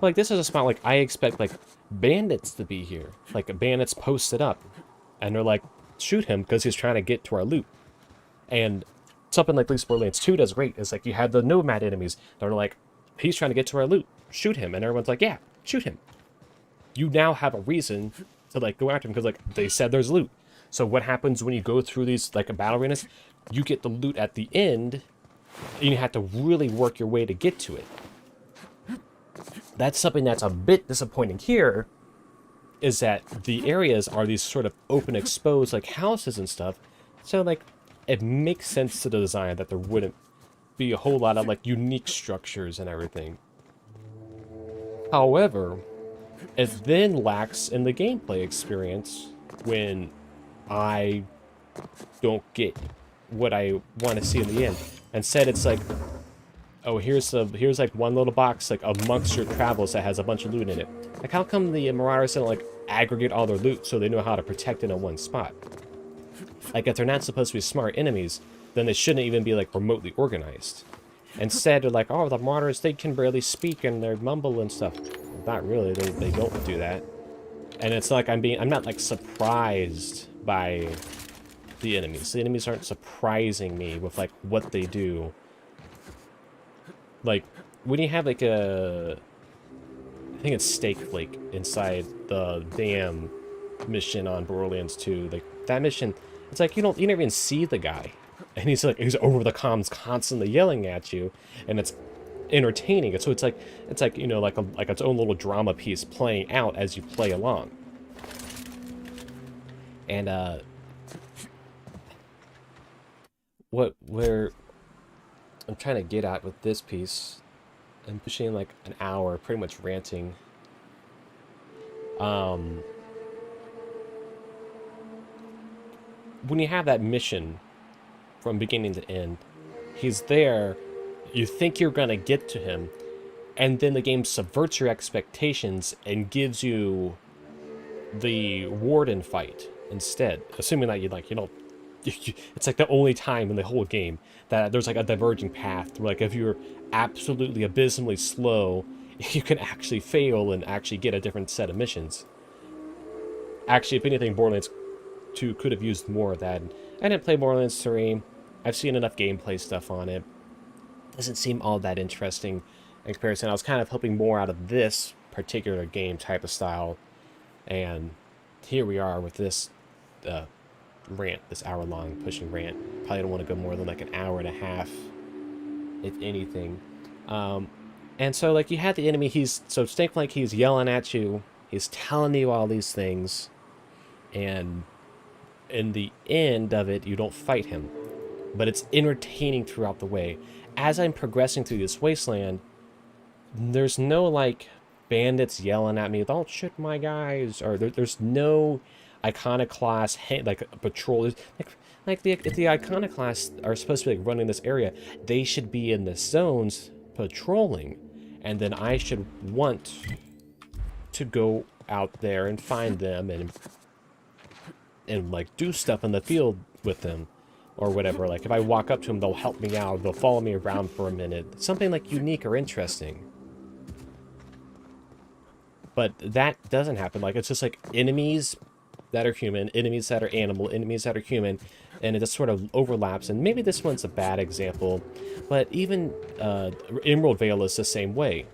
Like, this is a spot, like, I expect, like, bandits to be here. Like, bandits posted up. And they're like, shoot him because he's trying to get to our loot. And something like Least Borderlands 2 does great. Is like, you have the nomad enemies. They're like, he's trying to get to our loot. Shoot him. And everyone's like, yeah, shoot him. You now have a reason to, like, go after him because, like, they said there's loot. So what happens when you go through these, like, battle arenas? You get the loot at the end. And you have to really work your way to get to it. That's something that's a bit disappointing here, is that the areas are these sort of open, exposed, like, houses and stuff. So, like, it makes sense to the design that there wouldn't be a whole lot of, like, unique structures and everything. However, it then lacks in the gameplay experience when I don't get what I want to see in the end. Instead, it's like, oh, here's like one little box, like, amongst your travels that has a bunch of loot in it. Like, how come the Marauders don't, like, aggregate all their loot so they know how to protect it in one spot? Like, if they're not supposed to be smart enemies, then they shouldn't even be, like, remotely organized. Instead, they're like, oh, the Marauders, they can barely speak and they mumble and stuff. Not really, they don't do that. And it's like I'm not, like, surprised by the enemies. The enemies aren't surprising me with, like, what they do. Like, when you have, like, I think it's Steak Flake inside the dam mission on Borderlands 2. Like, that mission, it's like you never even see the guy. And he's over the comms constantly yelling at you, and it's entertaining. And so it's like, you know, like its own little drama piece playing out as you play along. And where I'm trying to get at with this piece, I'm pushing like an hour, pretty much ranting. When you have that mission from beginning to end, he's there, you think you're gonna get to him, and then the game subverts your expectations and gives you the warden fight instead, assuming that you don't. It's like the only time in the whole game that there's like a diverging path where, like, if you're absolutely abysmally slow, you can actually fail and actually get a different set of missions. Actually, if anything, Borderlands 2 could have used more of that. I didn't play Borderlands 3. I've seen enough gameplay stuff on it. Doesn't seem all that interesting in comparison. I was kind of hoping more out of this particular game type of style. And here we are with this rant, this hour-long pushing rant. Probably don't want to go more than like an hour and a half, if anything. And so, like, you had the enemy, so Snake Flake, he's yelling at you, he's telling you all these things, and in the end of it, you don't fight him. But it's entertaining throughout the way. As I'm progressing through this wasteland, there's no, like, bandits yelling at me, don't shoot my guys, or there's no iconoclast, like, patrol. Like if the iconoclasts are supposed to be, like, running this area, they should be in the zones patrolling, and then I should want to go out there and find them and like do stuff in the field with them or whatever. Like, if I walk up to them, they'll help me out, they'll follow me around for a minute, something like unique or interesting. But that doesn't happen. Like, it's just like enemies that are human, enemies that are animal, enemies that are human, and it just sort of overlaps. And maybe this one's a bad example, but even Emerald Vale is the same way.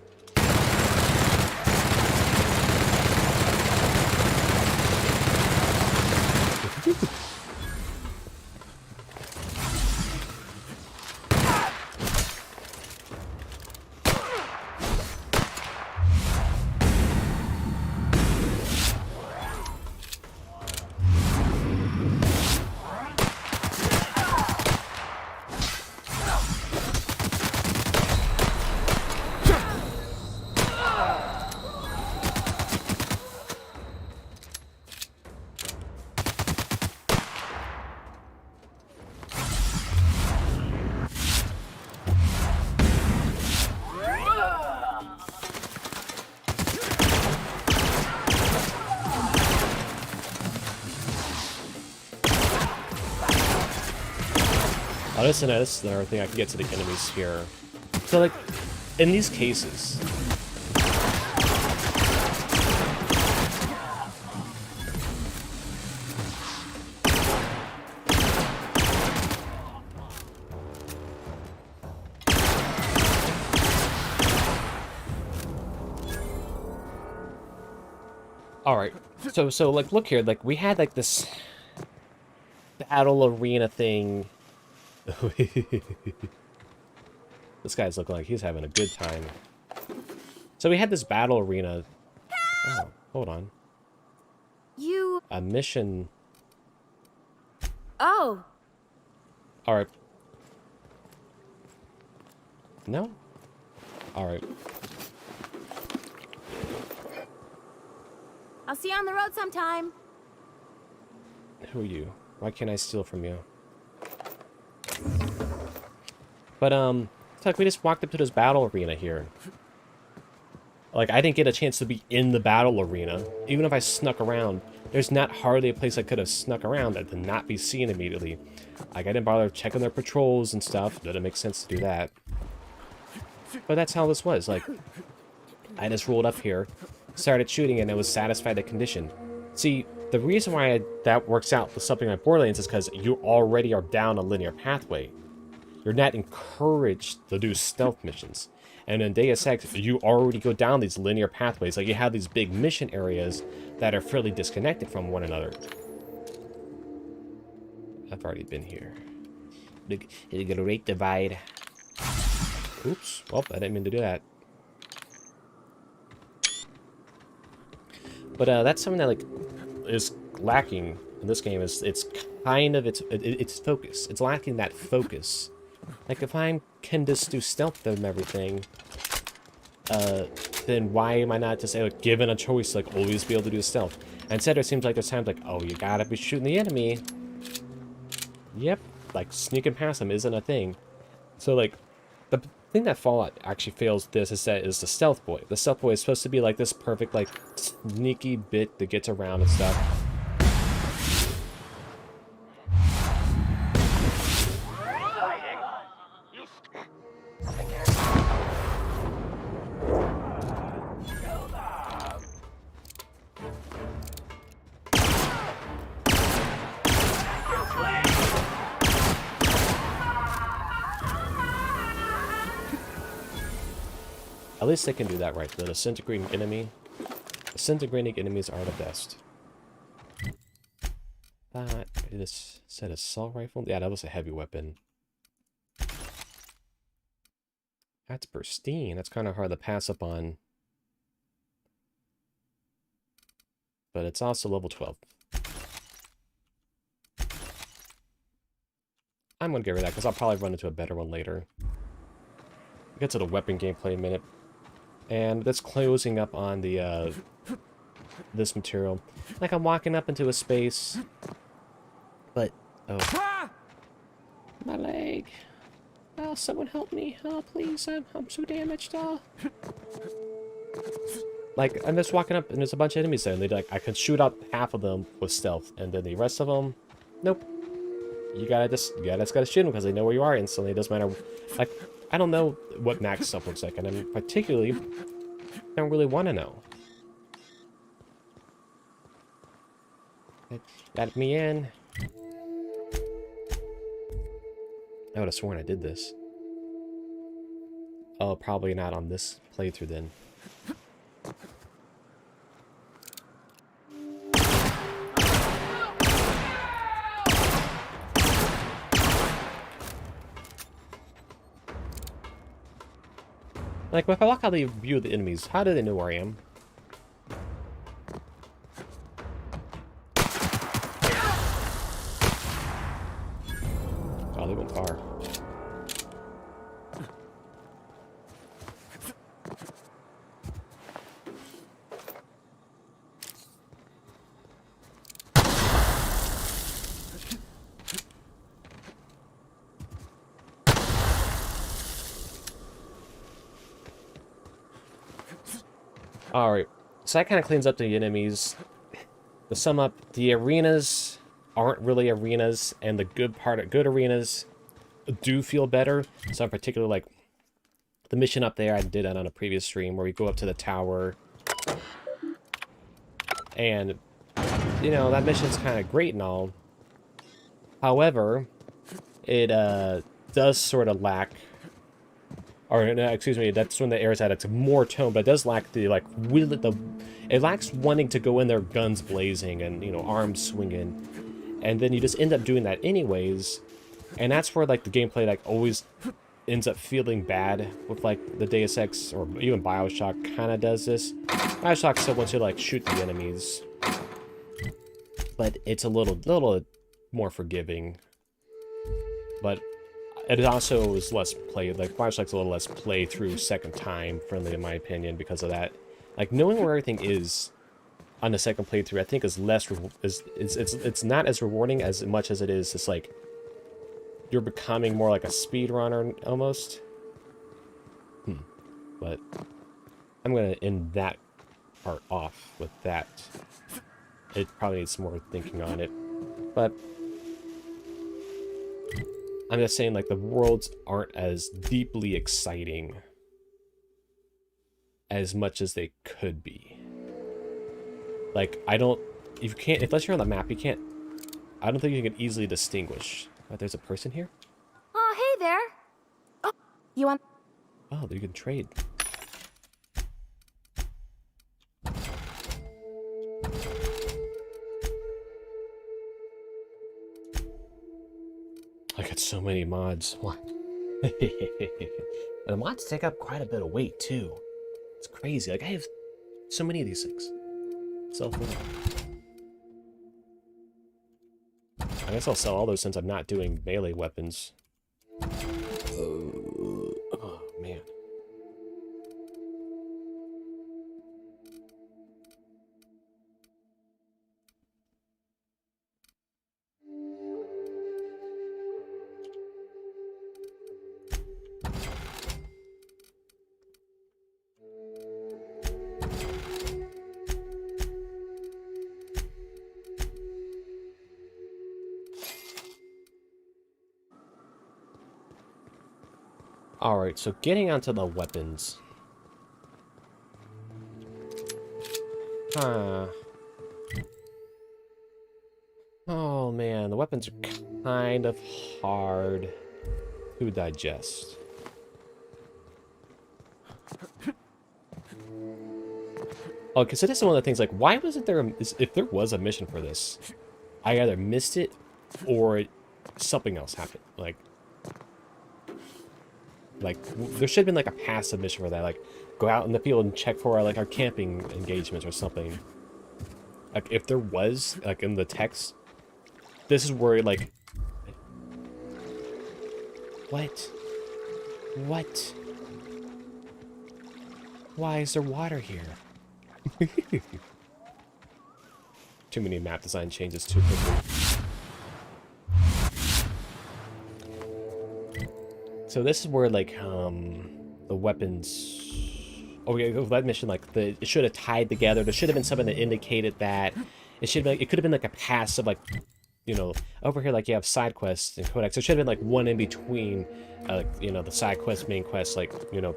Oh, this is another thing I can get to the enemies here. So, like, in these cases... Alright, so, like, look here, like, we had, like, this battle arena thing. This guy's looking like he's having a good time. So we had this battle arena. Oh, hold on. You... A mission. Oh, Alright. No? Alright. I'll see you on the road sometime. Who are you? Why can't I steal from you? But, it's like we just walked up to this battle arena here. Like, I didn't get a chance to be in the battle arena. Even if I snuck around, there's not hardly a place I could have snuck around that to not be seen immediately. Like, I didn't bother checking their patrols and stuff. Didn't make sense to do that. But that's how this was. Like, I just rolled up here, started shooting, and I was satisfied the condition. See, the reason why that works out with something like Borderlands is because you already are down a linear pathway. You're not encouraged to do stealth missions. And in Deus Ex, you already go down these linear pathways. Like, you have these big mission areas that are fairly disconnected from one another. I've already been here. The Great Divide. Oops. Well, I didn't mean to do that. But that's something that, like, is lacking in this game. It's kind of its focus. It's lacking that focus. Like, if I can just do stealth and everything, then why am I not just, like, given a choice, like, always be able to do stealth? Instead, it seems like there's times like, oh, you gotta be shooting the enemy. Yep, like, sneaking past them isn't a thing. So, like, the thing that Fallout actually fails this is that is the stealth boy. The stealth boy is supposed to be, like, this perfect, like, sneaky bit that gets around and stuff. At least they can do that right. The disintegrating enemy. Disintegrating enemies are the best. That is said assault rifle. Yeah, that was a heavy weapon. That's pristine. That's kind of hard to pass up on. But it's also level 12. I'm gonna get rid of that because I'll probably run into a better one later. We'll get to the weapon gameplay in a minute. And that's closing up on the, this material. Like, I'm walking up into a space, but, oh. My leg. Oh, someone help me. Oh, please, I'm so damaged, oh. Like, I'm just walking up, and there's a bunch of enemies there, and I can shoot out half of them with stealth, and then the rest of them, nope. You just gotta shoot them, because they know where you are instantly. It doesn't matter, like, I don't know what max stuff looks like, and I particularly don't really want to know. Let me in. I would have sworn I did this. Oh, probably not on this playthrough then. Like, if I walk out the view of the enemies, how do they know where I am? Oh, they went far. Alright, so that kind of cleans up the enemies. To sum up, the arenas aren't really arenas, and the good arenas do feel better. So in particular, like the mission up there, I did that on a previous stream where we go up to the tower, and you know that mission's kind of great and all. However, it does sort of lack, or no, excuse me, that's when the air's at its more tone, but it does lack the like it lacks wanting to go in there guns blazing and, you know, arms swinging, and then you just end up doing that anyways, and that's where like the gameplay like always ends up feeling bad with like the Deus Ex or even Bioshock kind of does this. Bioshock still wants you to like shoot the enemies, but it's a little more forgiving. But it also is less played. Like Bioshock's a little less play through second time friendly in my opinion because of that. Like knowing where everything is on the second playthrough, I think is less it's not as rewarding as much as it is just like you're becoming more like a speedrunner almost. But I'm gonna end that part off with that. It probably needs some more thinking on it, but I'm just saying, like, the worlds aren't as deeply exciting as much as they could be. Like, unless you're on the map, I don't think you can easily distinguish. Oh, there's a person here? Oh, hey there. Oh, you want... Oh, you can trade. I got so many mods. What? And the mods take up quite a bit of weight too. It's crazy. Like I have so many of these things. I guess I'll sell all those since I'm not doing melee weapons. Oh man. Alright, so getting onto the weapons. Huh. Oh man, the weapons are kind of hard to digest. Oh, because this is one of the things, like, why wasn't there if there was a mission for this, I either missed it or something else happened. Like, there should have been, like, a passive mission for that. Like, go out in the field and check for, like, our camping engagements or something. Like, if there was, like, in the text, this is where, like... What? What? Why is there water here? Too many map design changes too quickly. So this is where, like, the weapons... Oh, yeah, that mission, like, it should have tied together. There should have been something that indicated that. It should have been, it could have been, like, a passive, like, you know, over here, like, you have side quests and codex. There should have been, like, one in between, you know, the side quest, main quest, like, you know,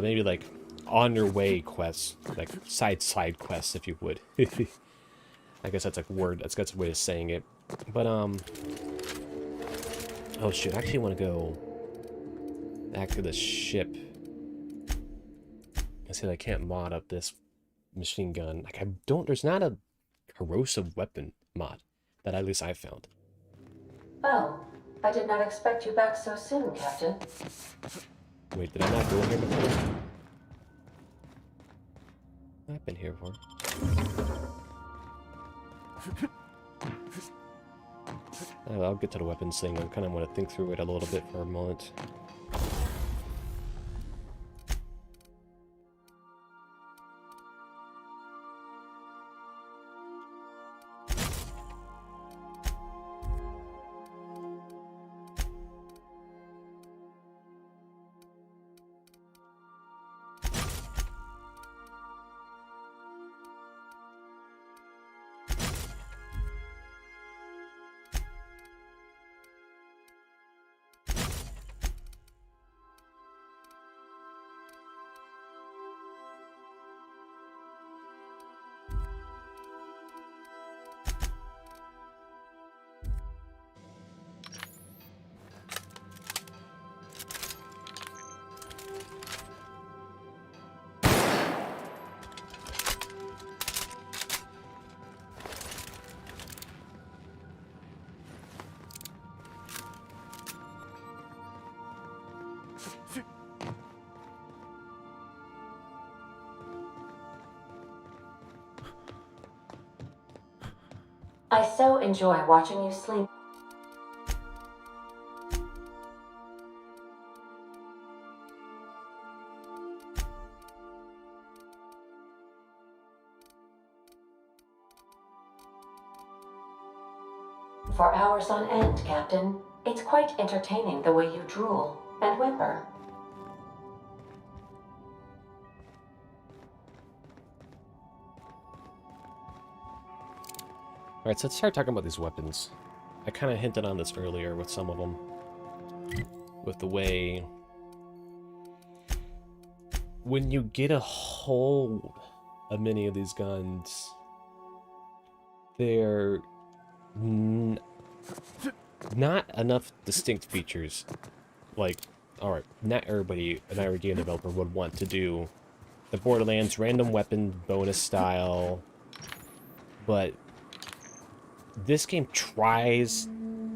maybe, like, on your way quests, like, side quests, if you would. I guess that's, like, that's a way of saying it. But, oh shit, I actually want to go back to the ship. I said I can't mod up this machine gun. Like, there's not a corrosive weapon mod that at least I found. Well, I did not expect you back so soon, Captain. Wait, did I not go in here before? I've been here before. I'll get to the weapons thing. I kind of want to think through it a little bit for a moment. I so enjoy watching you sleep. For hours on end, Captain. It's quite entertaining the way you drool and whimper. Alright, so let's start talking about these weapons. I kind of hinted on this earlier with some of them. With the way... when you get a hold of many of these guns, they're... not enough distinct features. Like, alright, not everybody, an Irish game developer, would want to do the Borderlands random weapon bonus style, but this game tries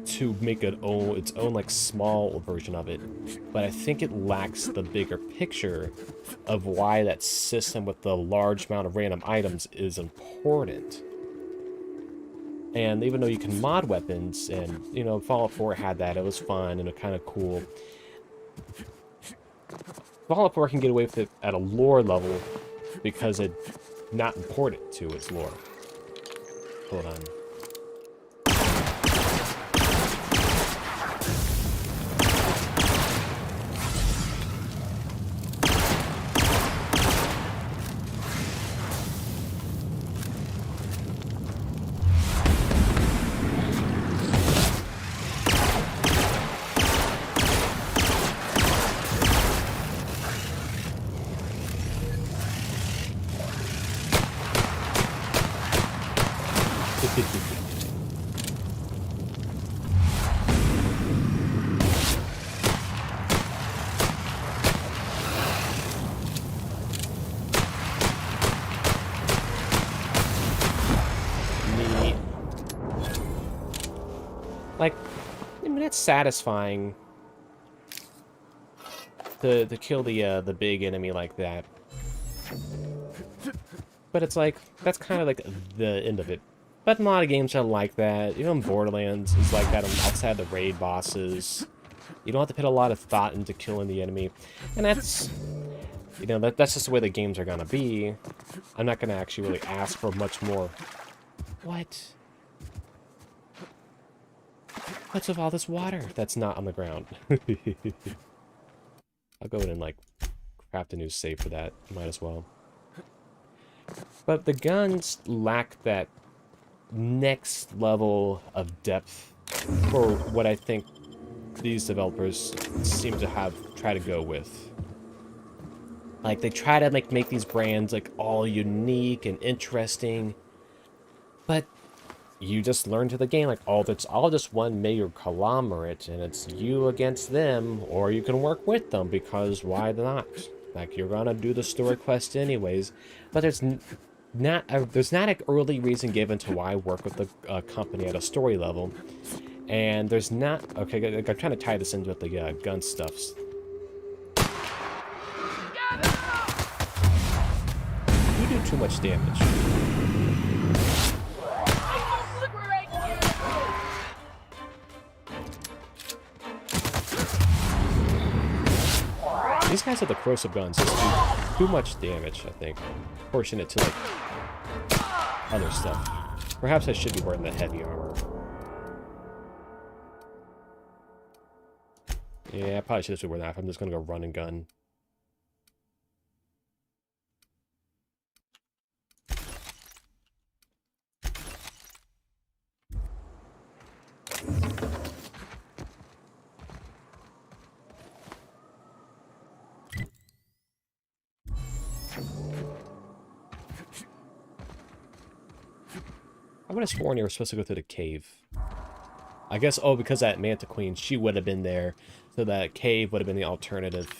to make its own like small version of it, but I think it lacks the bigger picture of why that system with the large amount of random items is important. And even though you can mod weapons, and, you know, Fallout 4 had that, it was fun and kind of cool. Fallout 4 can get away with it at a lore level because it's not important to its lore. Hold on. Like, I mean, it's satisfying to kill the big enemy like that. But it's like, that's kind of like the end of it. But in a lot of games are like that. Even Borderlands is like that outside the raid bosses. You don't have to put a lot of thought into killing the enemy. And that's, you know, that's just the way the games are gonna be. I'm not gonna actually really ask for much more. What? What's with all this water that's not on the ground? I'll go in and, like, craft a new save for that. Might as well. But the guns lack that next level of depth for what I think these developers seem to have tried to go with. Like, they try to make these brands, like, all unique and interesting, but you just learn to the game, like, oh, it's all just one major conglomerate, and it's you against them, or you can work with them, because why not? Like, you're gonna do the story quest anyways, but there's not an early reason given to why work with the company at a story level, and there's not, okay, I'm trying to tie this into the gun stuffs. You do too much damage. These guys with the corrosive guns just do too much damage, I think. Proportionate to, like, other stuff. Perhaps I should be wearing the heavy armor. Yeah, I probably should have wear that if I'm just gonna go run and gun. I would have sworn you were supposed to go through the cave. I guess, oh, because that Manta Queen, she would have been there, so that cave would have been the alternative.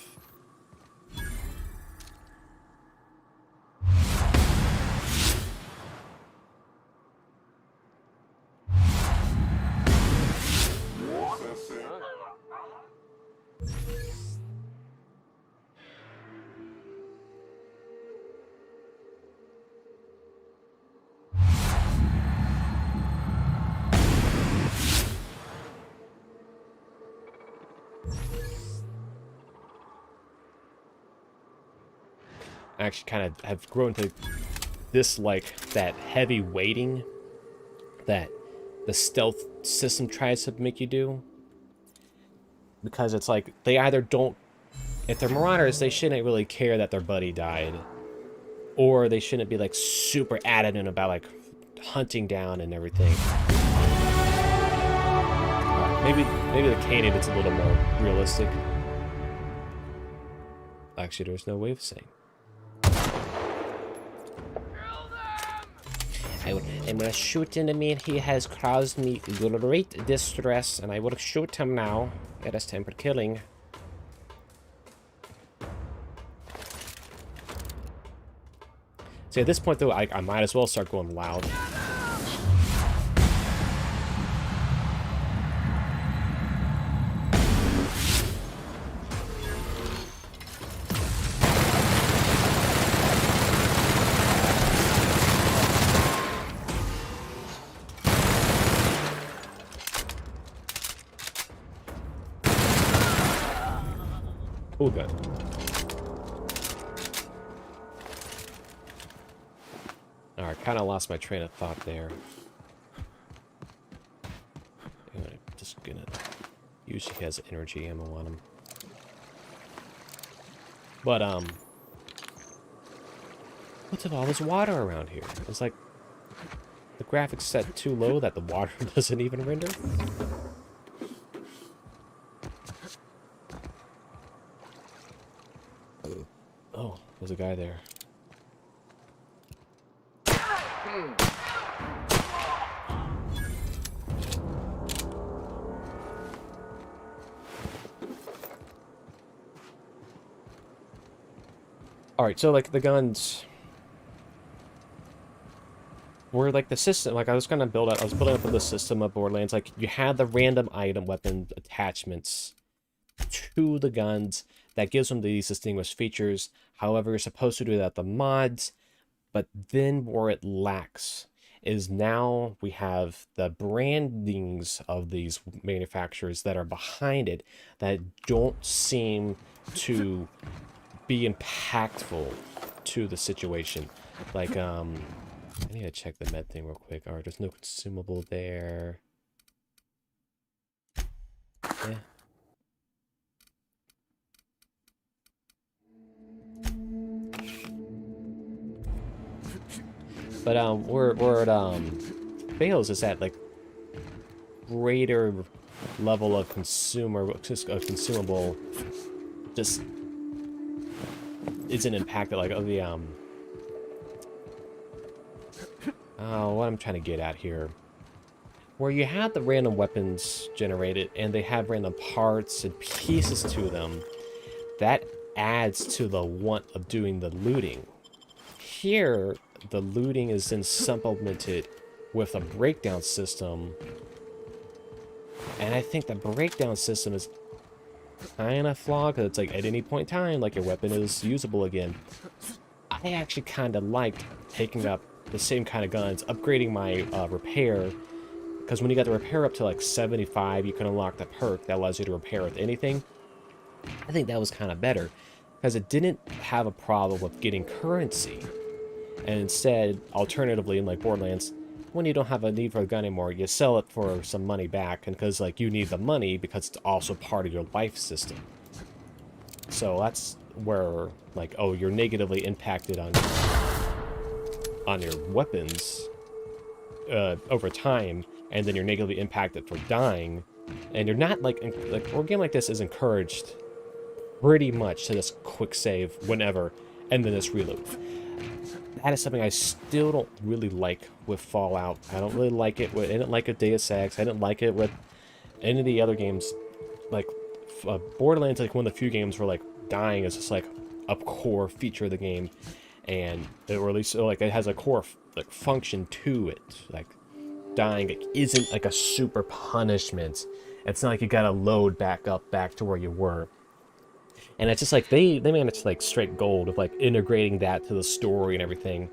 I actually kind of have grown to dislike that heavy weighting that the stealth system tries to make you do. Because it's like, they either don't... If they're Marauders, they shouldn't really care that their buddy died. Or they shouldn't be, like, super adamant about, like, hunting down and everything. Maybe the Canaan it's a little more realistic. Actually, there's no way of saying. I'm gonna shoot enemy. He has caused me great distress, and I will shoot him now. It is time for killing. See, at this point, though, I might as well start going loud. Oh, good. Alright, kind of lost my train of thought there. I'm just gonna use he has energy ammo on him. But, what's with all this water around here? It's like the graphics set too low that the water doesn't even render. Oh, there's a guy there. Alright, so like the guns were like the system, like I was building up the system of Borderlands, like you had the random item weapon attachments to the guns that gives them these distinguished features. However, you're supposed to do that with the mods, but then where it lacks is now we have the brandings of these manufacturers that are behind it that don't seem to be impactful to the situation. Like, I need to check the med thing real quick. Alright, there's no consumable there. Yeah. But where it fails is that like greater level of consumable just isn't impacted like of the what I'm trying to get at here. Where you have the random weapons generated and they have random parts and pieces to them, that adds to the want of doing the looting. Here, the looting is then supplemented with a breakdown system. And I think the breakdown system is kind of flawed because it's like at any point in time, like your weapon is usable again. I actually kind of liked taking up the same kind of guns, upgrading my repair. Because when you got the repair up to like 75, you can unlock the perk that allows you to repair with anything. I think that was kind of better because it didn't have a problem with getting currency. And instead, alternatively, in like Borderlands, when you don't have a need for a gun anymore, you sell it for some money back, and because like you need the money because it's also part of your life system. So that's where like, oh, you're negatively impacted on your weapons over time, and then you're negatively impacted for dying, and you're not like or a game like this is encouraged pretty much to just quick save whenever, and then just reload. That is something I still don't really like with Fallout. I don't really like it with, I didn't like it with Deus Ex. I didn't like it with any of the other games. Like, Borderlands, like one of the few games where like dying is just like a core feature of the game, and or at least like it has a core like function to it. Like dying isn't like a super punishment. It's not like you gotta load back to where you were. And it's just like they managed like straight gold of like integrating that to the story and everything.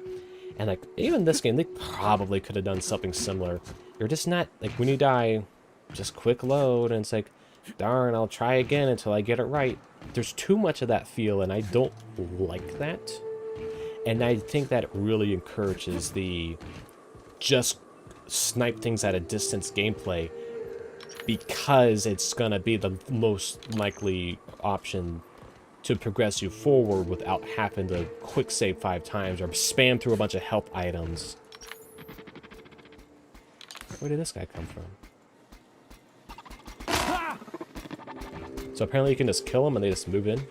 And like even this game, they probably could have done something similar. You're just not like when you die, just quick load, and it's like, darn, I'll try again until I get it right. There's too much of that feel, and I don't like that. And I think that really encourages the just snipe things at a distance gameplay, because it's gonna be the most likely option to progress you forward without having to quick save 5 times or spam through a bunch of help items. Where did this guy come from? So apparently you can just kill them and they just move in.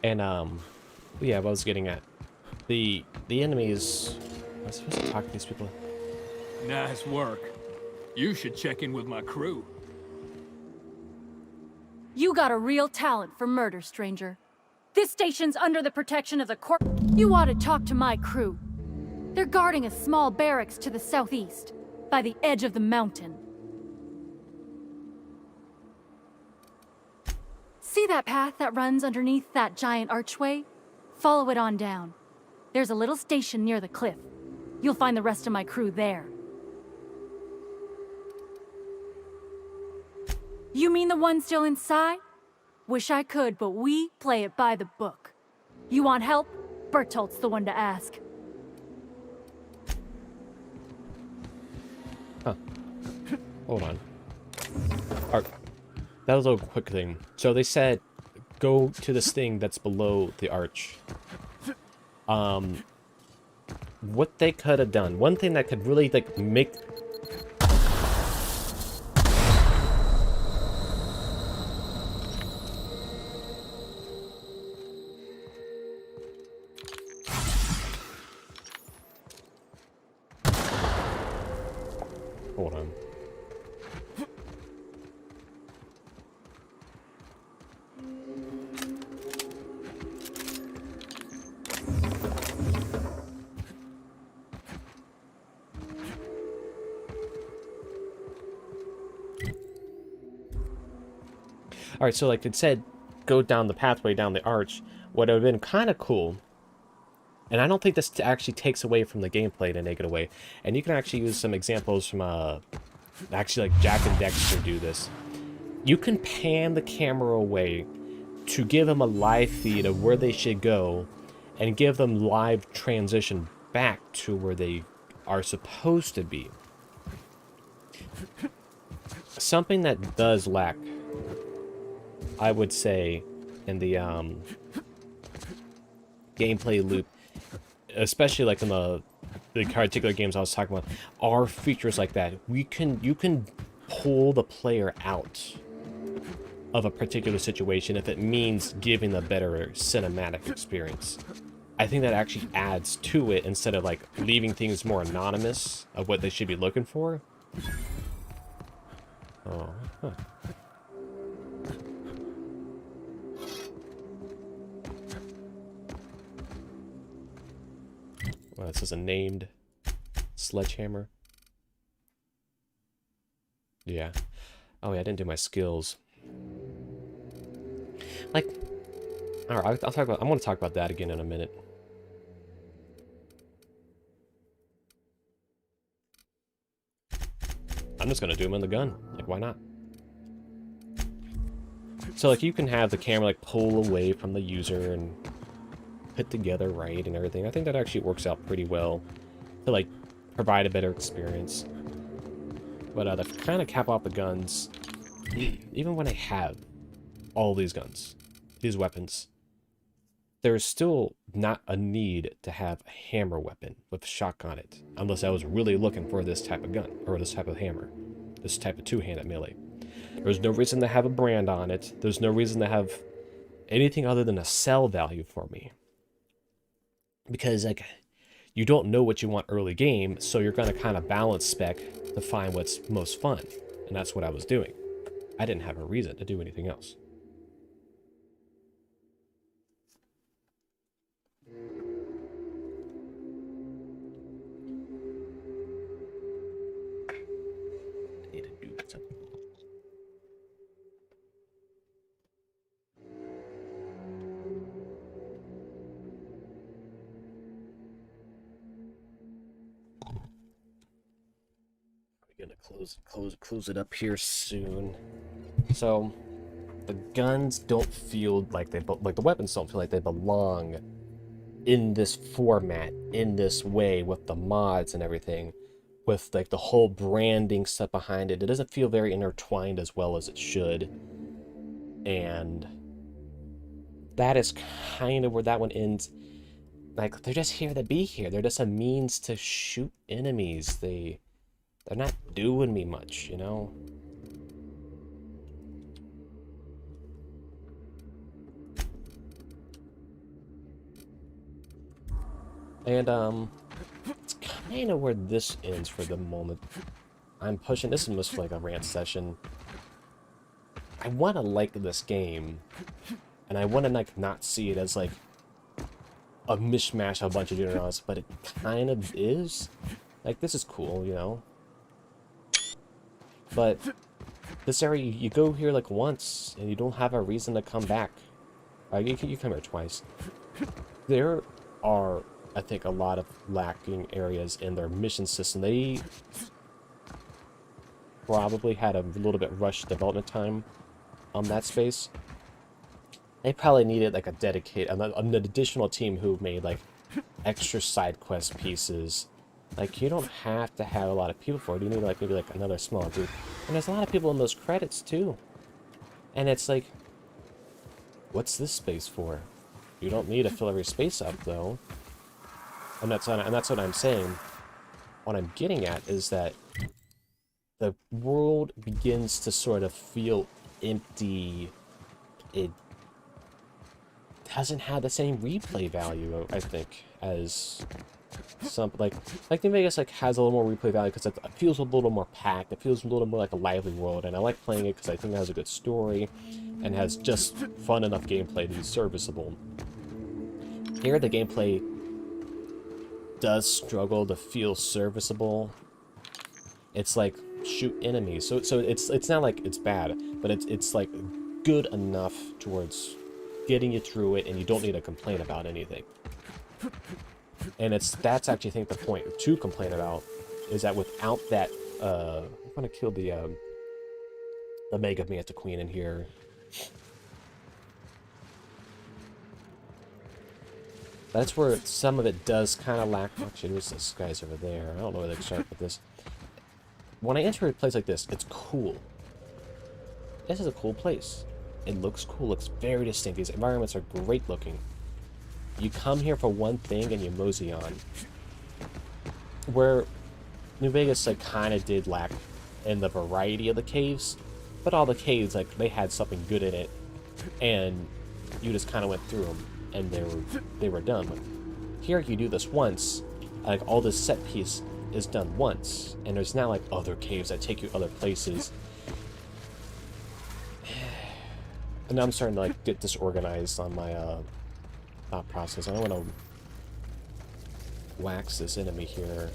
And yeah, what I was getting at, the enemies. I was supposed to talk to these people. Nice work. You should check in with my crew. You got a real talent for murder, stranger. This station's under the protection of the corp. You ought to talk to my crew. They're guarding a small barracks to the southeast, by the edge of the mountain. See that path that runs underneath that giant archway? Follow it on down. There's a little station near the cliff. You'll find the rest of my crew there. You mean the one still inside? Wish I could, but we play it by the book. You want help? Bertolt's the one to ask. Huh. Hold on. Alright. That was a little quick thing. So they said, go to this thing that's below the arch. What they could have done, one thing that could really, like, make... Hold on. Alright, so like it said, go down the pathway down the arch. What would have been kind of cool, and I don't think this actually takes away from the gameplay in a negative way, and you can actually use some examples from, actually like Jak and Daxter do this. You can pan the camera away to give them a live feed of where they should go, and give them live transition back to where they are supposed to be. Something that does lack, I would say, in the gameplay loop, especially like in the particular games I was talking about, are features like that. You can pull the player out of a particular situation if it means giving a better cinematic experience. I think that actually adds to it instead of like leaving things more anonymous of what they should be looking for. Oh, huh. Well, this is a named sledgehammer. Yeah. Oh yeah, I didn't do my skills. Like, all right, I'll talk about. I'm going to talk about that again in a minute. I'm just going to do them in the gun. Like, why not? So, like, you can have the camera like pull away from the user and put together right and everything. I think that actually works out pretty well to like provide a better experience. But to kind of cap off the guns, even when I have all these guns, these weapons, there's still not a need to have a hammer weapon with shock on it, unless I was really looking for this type of gun, or this type of hammer, this type of two-handed melee. There's no reason to have a brand on it. There's no reason to have anything other than a sell value for me. Because, like, you don't know what you want early game, so you're going to kind of balance spec to find what's most fun. And that's what I was doing. I didn't have a reason to do anything else. I need to do something. We're gonna close it up here soon. So the guns don't feel like like the weapons don't feel like they belong in this format, in this way, with the mods and everything, with like the whole branding stuff behind it. It doesn't feel very intertwined as well as it should, and that is kind of where that one ends. Like, they're just here to be here. They're just a means to shoot enemies. They're not doing me much, you know? And, it's kind of where this ends for the moment. I'm pushing, this is almost like a rant session. I want to like this game, and I want to, like, not see it as, like, a mishmash of a bunch of generals, but it kind of is. Like, this is cool, you know? But this area, you go here, like, once, and you don't have a reason to come back. You come here twice. There are, I think, a lot of lacking areas in their mission system. They probably had a little bit rushed development time on that space. They probably needed like a dedicated, an additional team who made like extra side quest pieces. Like, you don't have to have a lot of people for it. You need like maybe like another small group. And there's a lot of people in those credits too. And it's like, what's this space for? You don't need to fill every space up though. And that's what I'm saying. What I'm getting at is that the world begins to sort of feel empty. It doesn't have the same replay value, I think, as some like New Vegas like has a little more replay value because it feels a little more packed. It feels a little more like a lively world, and I like playing it because I think it has a good story and has just fun enough gameplay to be serviceable. Here, the gameplay does struggle to feel serviceable. It's like shoot enemies, so it's not like it's bad, but it's like good enough towards getting you through it, and you don't need to complain about anything. And that's actually, I think, the point to complain about is that without that, I'm gonna kill the Mega Manta Queen in here. That's where some of it does kind of lack. Actually, there's this guy's over there. I don't know where to start with this. When I enter a place like this, it's cool. This is a cool place. It looks cool, looks very distinct. These environments are great looking. You come here for one thing and you mosey on. Where New Vegas like kind of did lack in the variety of the caves, but all the caves, like, they had something good in it, and you just kind of went through them and they were done. But here you do this once, like all this set piece is done once, and there's now like other caves that take you other places. And now I'm starting to like get disorganized on my thought process. I don't want to wax this enemy here.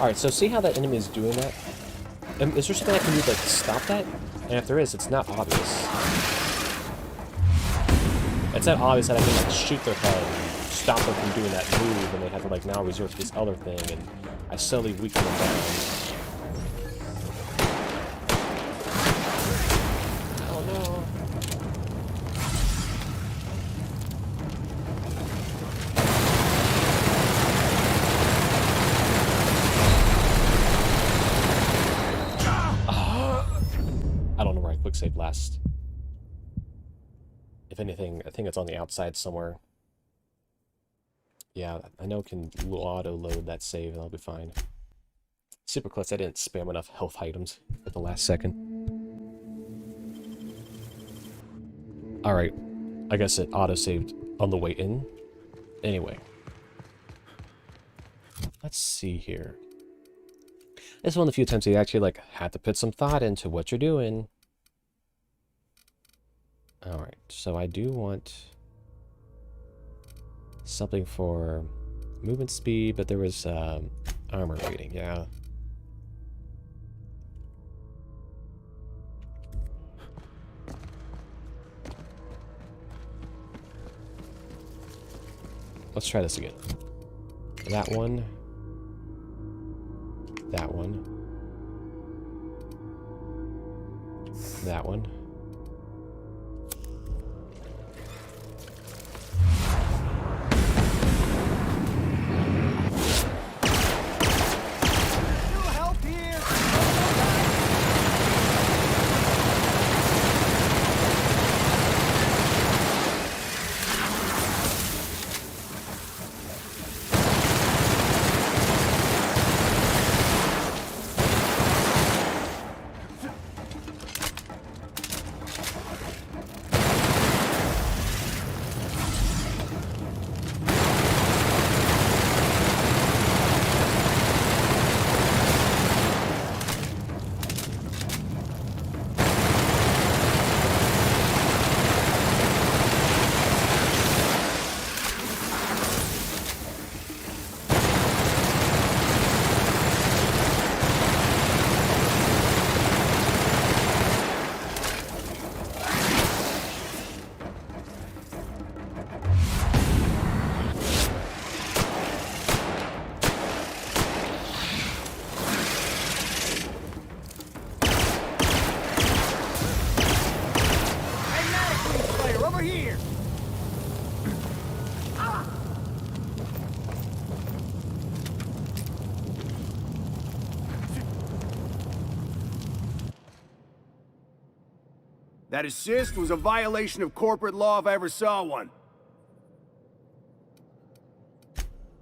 Alright, so see how that enemy is doing that? Is there something I can do to like, stop that? And if there is, it's not obvious. It's not obvious that I can like shoot their head and stop them from doing that move, and they have to like now resort to this other thing, and I slowly weaken them down. Oh no. I don't know where I quick save last. anything, I think it's on the outside somewhere. Yeah, I know it can auto-load that save, and I'll be fine. Super close, I didn't spam enough health items at the last second. Alright, I guess it auto-saved on the way in. Anyway. Let's see here. This is one of the few times you actually, like, had to put some thought into what you're doing. Alright, so I do want something for movement speed, but there was armor rating, yeah. Let's try this again. That one. That one. That one. That assist was a violation of corporate law if I ever saw one.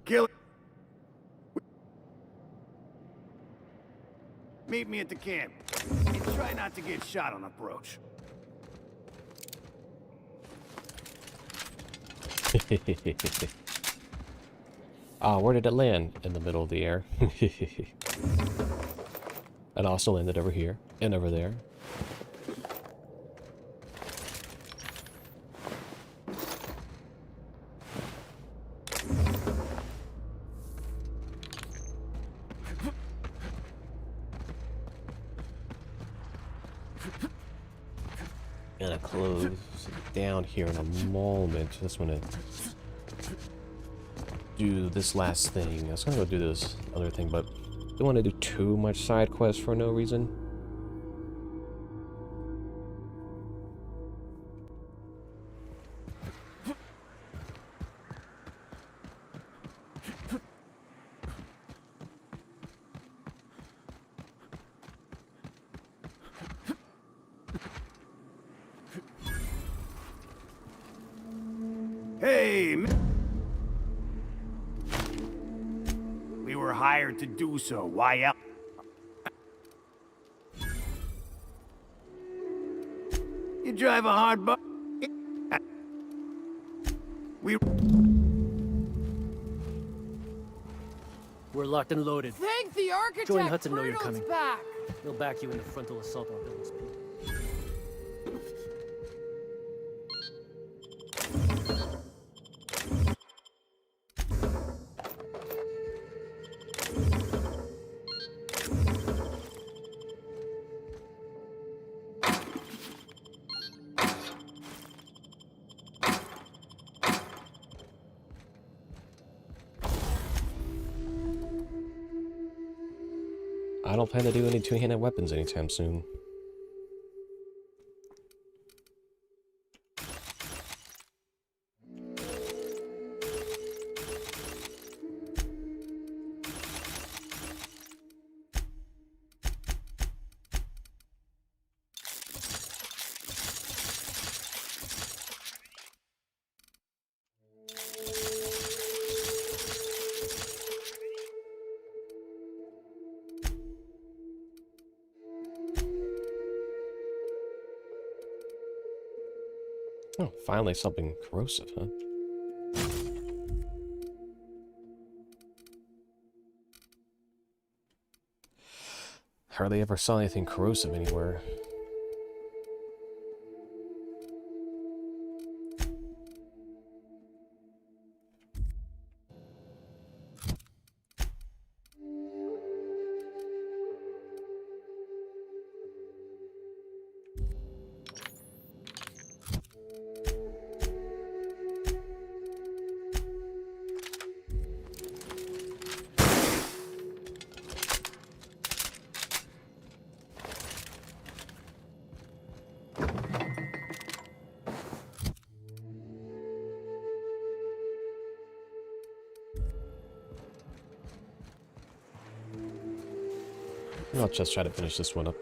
Kill it. Meet me at the camp. And try not to get shot on approach. Ah, where did it land? In the middle of the air. It also landed over here and over there. Gonna close down here in a moment. Just wanna do this last thing. I was gonna go do this other thing, but don't want to do too much side quest for no reason. Hey, we were hired to do so. Why else? You drive a hard bus. We're locked and loaded. Thank the architect. Join Hudson, know you're Brutal's coming. back. He'll back you in the frontal assault on building speed. I don't plan to do any two-handed weapons anytime soon. Oh, finally something corrosive, huh? Hardly ever saw anything corrosive anywhere. I'll just try to finish this one up.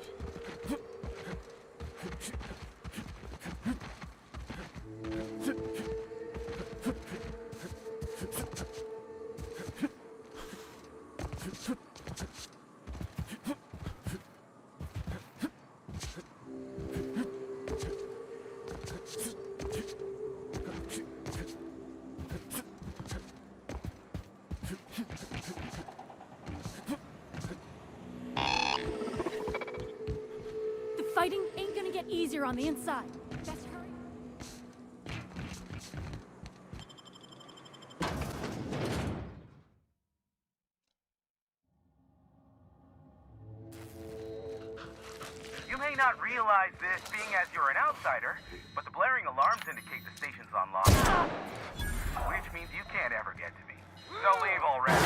The fighting ain't gonna get easier on the inside. Best hurry. You may not realize this being as you're an outsider, but the blaring alarms indicate the station's on lock. Which means you can't ever get to me. So leave already.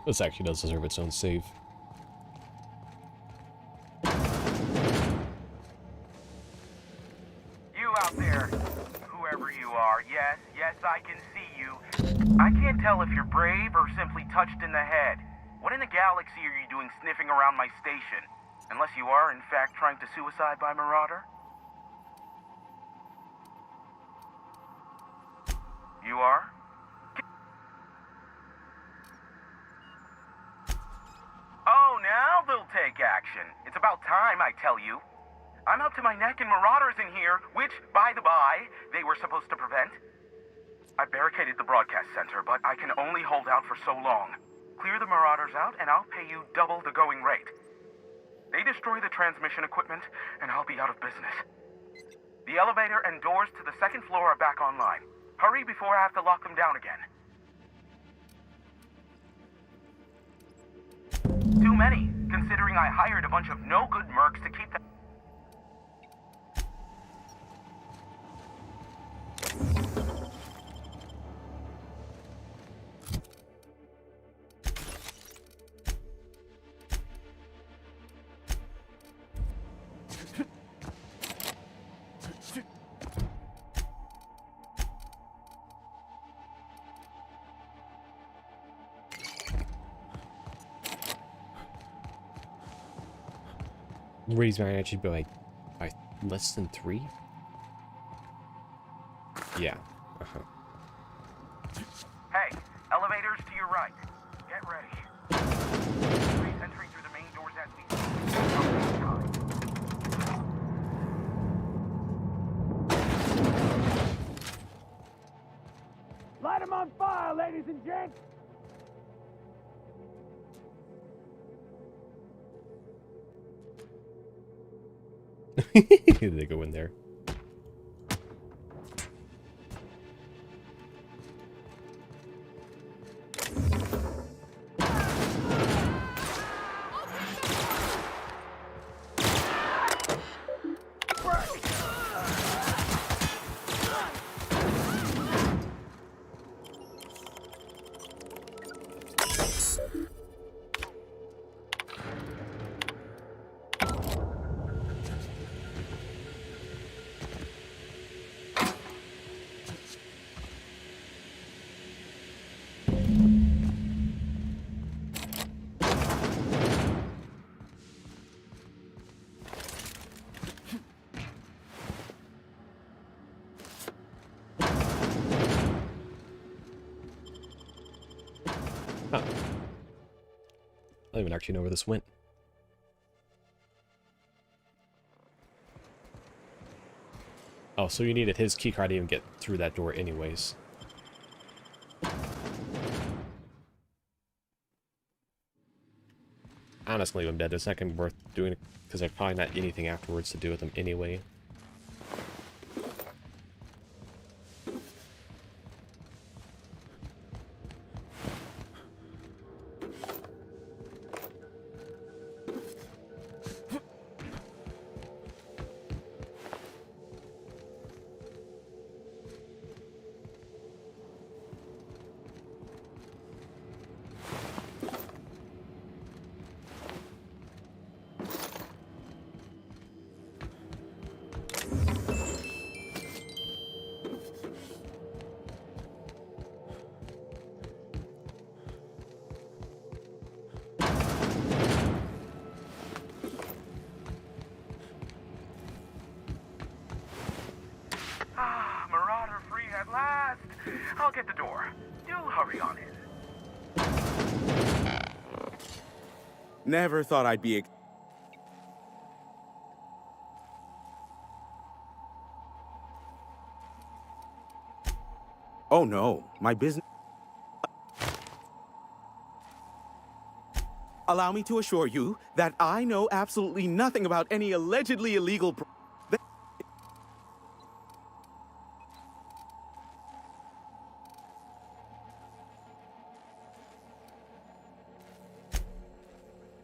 This actually does deserve its own save. You out there, whoever you are, yes, I can see you. I can't tell if you're brave or simply touched in the head. What in the galaxy are you doing sniffing around my station? Unless you are, in fact, trying to suicide by Marauder? You are? Oh, now they'll take action. It's about time, I tell you. I'm up to my neck in Marauders in here, which, by the by, they were supposed to prevent. I barricaded the broadcast center, but I can only hold out for so long. Clear the Marauders out, and I'll pay you double the going rate. They destroy the transmission equipment, and I'll be out of business. The elevator and doors to the second floor are back online. Hurry before I have to lock them down again. many, considering I hired a bunch of no-good mercs to keep them. Raise my energy by less than 3? Yeah. Uh-huh. Hey, elevators to your right. Get ready. Trains entering through the main doors as we Light them on fire, ladies and gents! They go in there. Huh. I don't even actually know where this went. Oh, so you needed his keycard to even get through that door anyways. I'm just gonna leave him dead. It's not gonna be worth doing it, because there's probably not anything afterwards to do with him anyway. Marauder free at last. I'll get the door. Do hurry on in. Never thought I'd be Oh no, my business. Allow me to assure you that I know absolutely nothing about any allegedly illegal.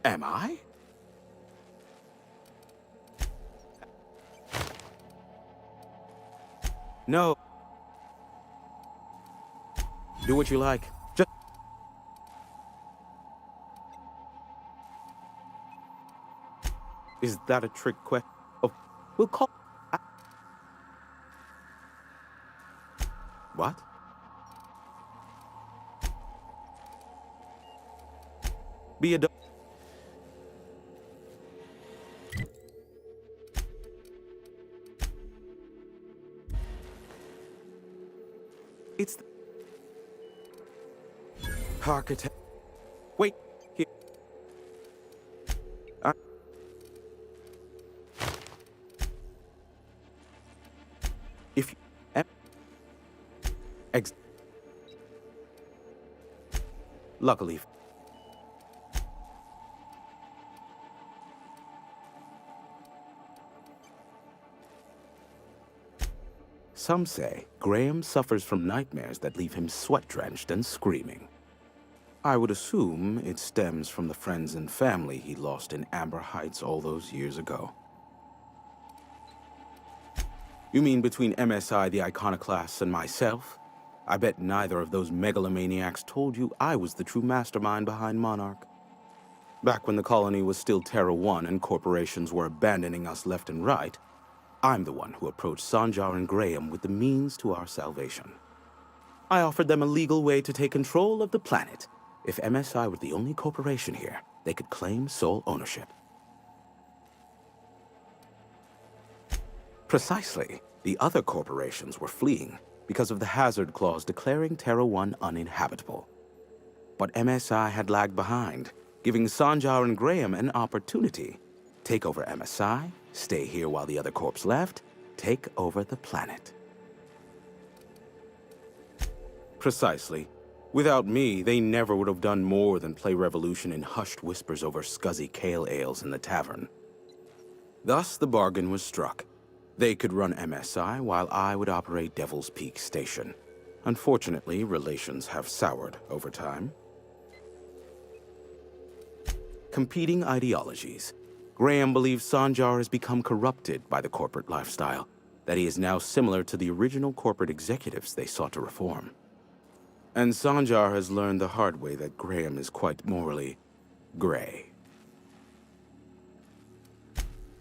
Am I? No. Do what you like. Just. Is that a trick question? Oh, we'll call. What? Be a. It's the architect. Wait. Here. If you, luckily. Some say Graham suffers from nightmares that leave him sweat-drenched and screaming. I would assume it stems from the friends and family he lost in Amber Heights all those years ago. You mean between MSI the Iconoclasts and myself? I bet neither of those megalomaniacs told you I was the true mastermind behind Monarch. Back when the colony was still Terra 1 and corporations were abandoning us left and right, I'm the one who approached Sanjar and Graham with the means to our salvation. I offered them a legal way to take control of the planet. If MSI were the only corporation here, they could claim sole ownership. Precisely. The other corporations were fleeing because of the hazard clause declaring Terra 1 uninhabitable. But MSI had lagged behind, giving Sanjar and Graham an opportunity. Take over MSI, stay here while the other corps left, take over the planet. Precisely. Without me, they never would have done more than play Revolution in hushed whispers over scuzzy kale ales in the tavern. Thus, the bargain was struck. They could run MSI while I would operate Devil's Peak Station. Unfortunately, relations have soured over time. Competing ideologies. Graham believes Sanjar has become corrupted by the corporate lifestyle, that he is now similar to the original corporate executives they sought to reform. And Sanjar has learned the hard way that Graham is quite morally gray.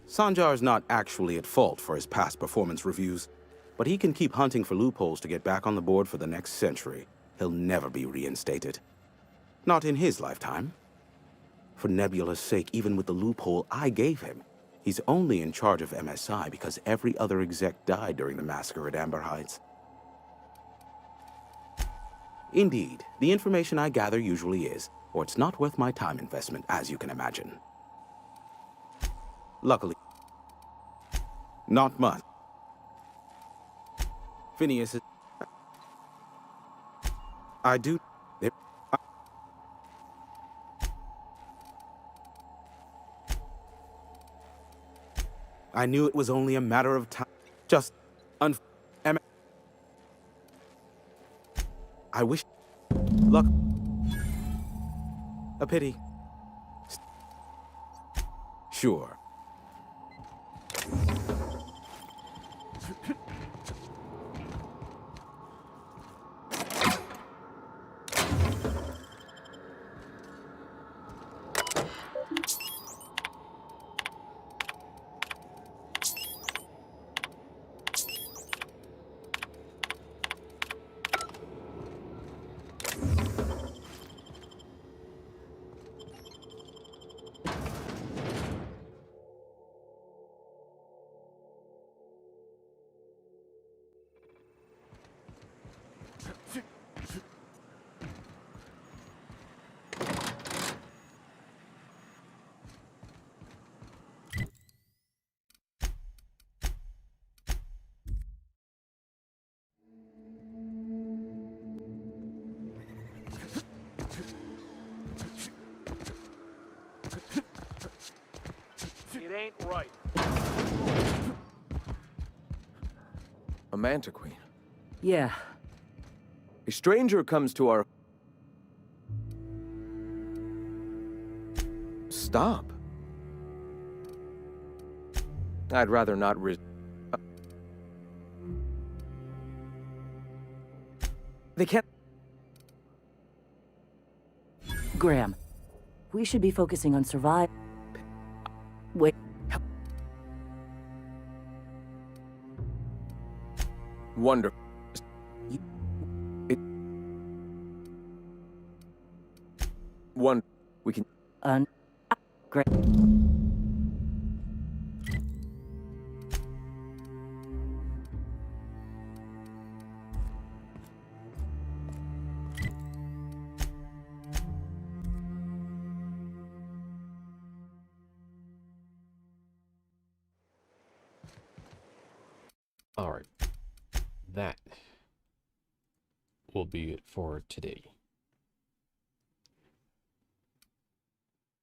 Sanjar is not actually at fault for his past performance reviews, but he can keep hunting for loopholes to get back on the board for the next century. He'll never be reinstated. Not in his lifetime. For Nebula's sake, even with the loophole I gave him, he's only in charge of MSI because every other exec died during the massacre at Amber Heights. Indeed, the information I gather usually is, or it's not worth my time investment, as you can imagine. Luckily, not much. Phineas is... I do... I knew it was only a matter of time. Just... I wish... Luck... A pity. Sure. It ain't right. A Manta Queen. Yeah. A stranger comes to our... Stop. I'd rather not They can't... Graham, we should be focusing on survival. Wait. Wonder. One. We can... Great. All right. That will be it for today.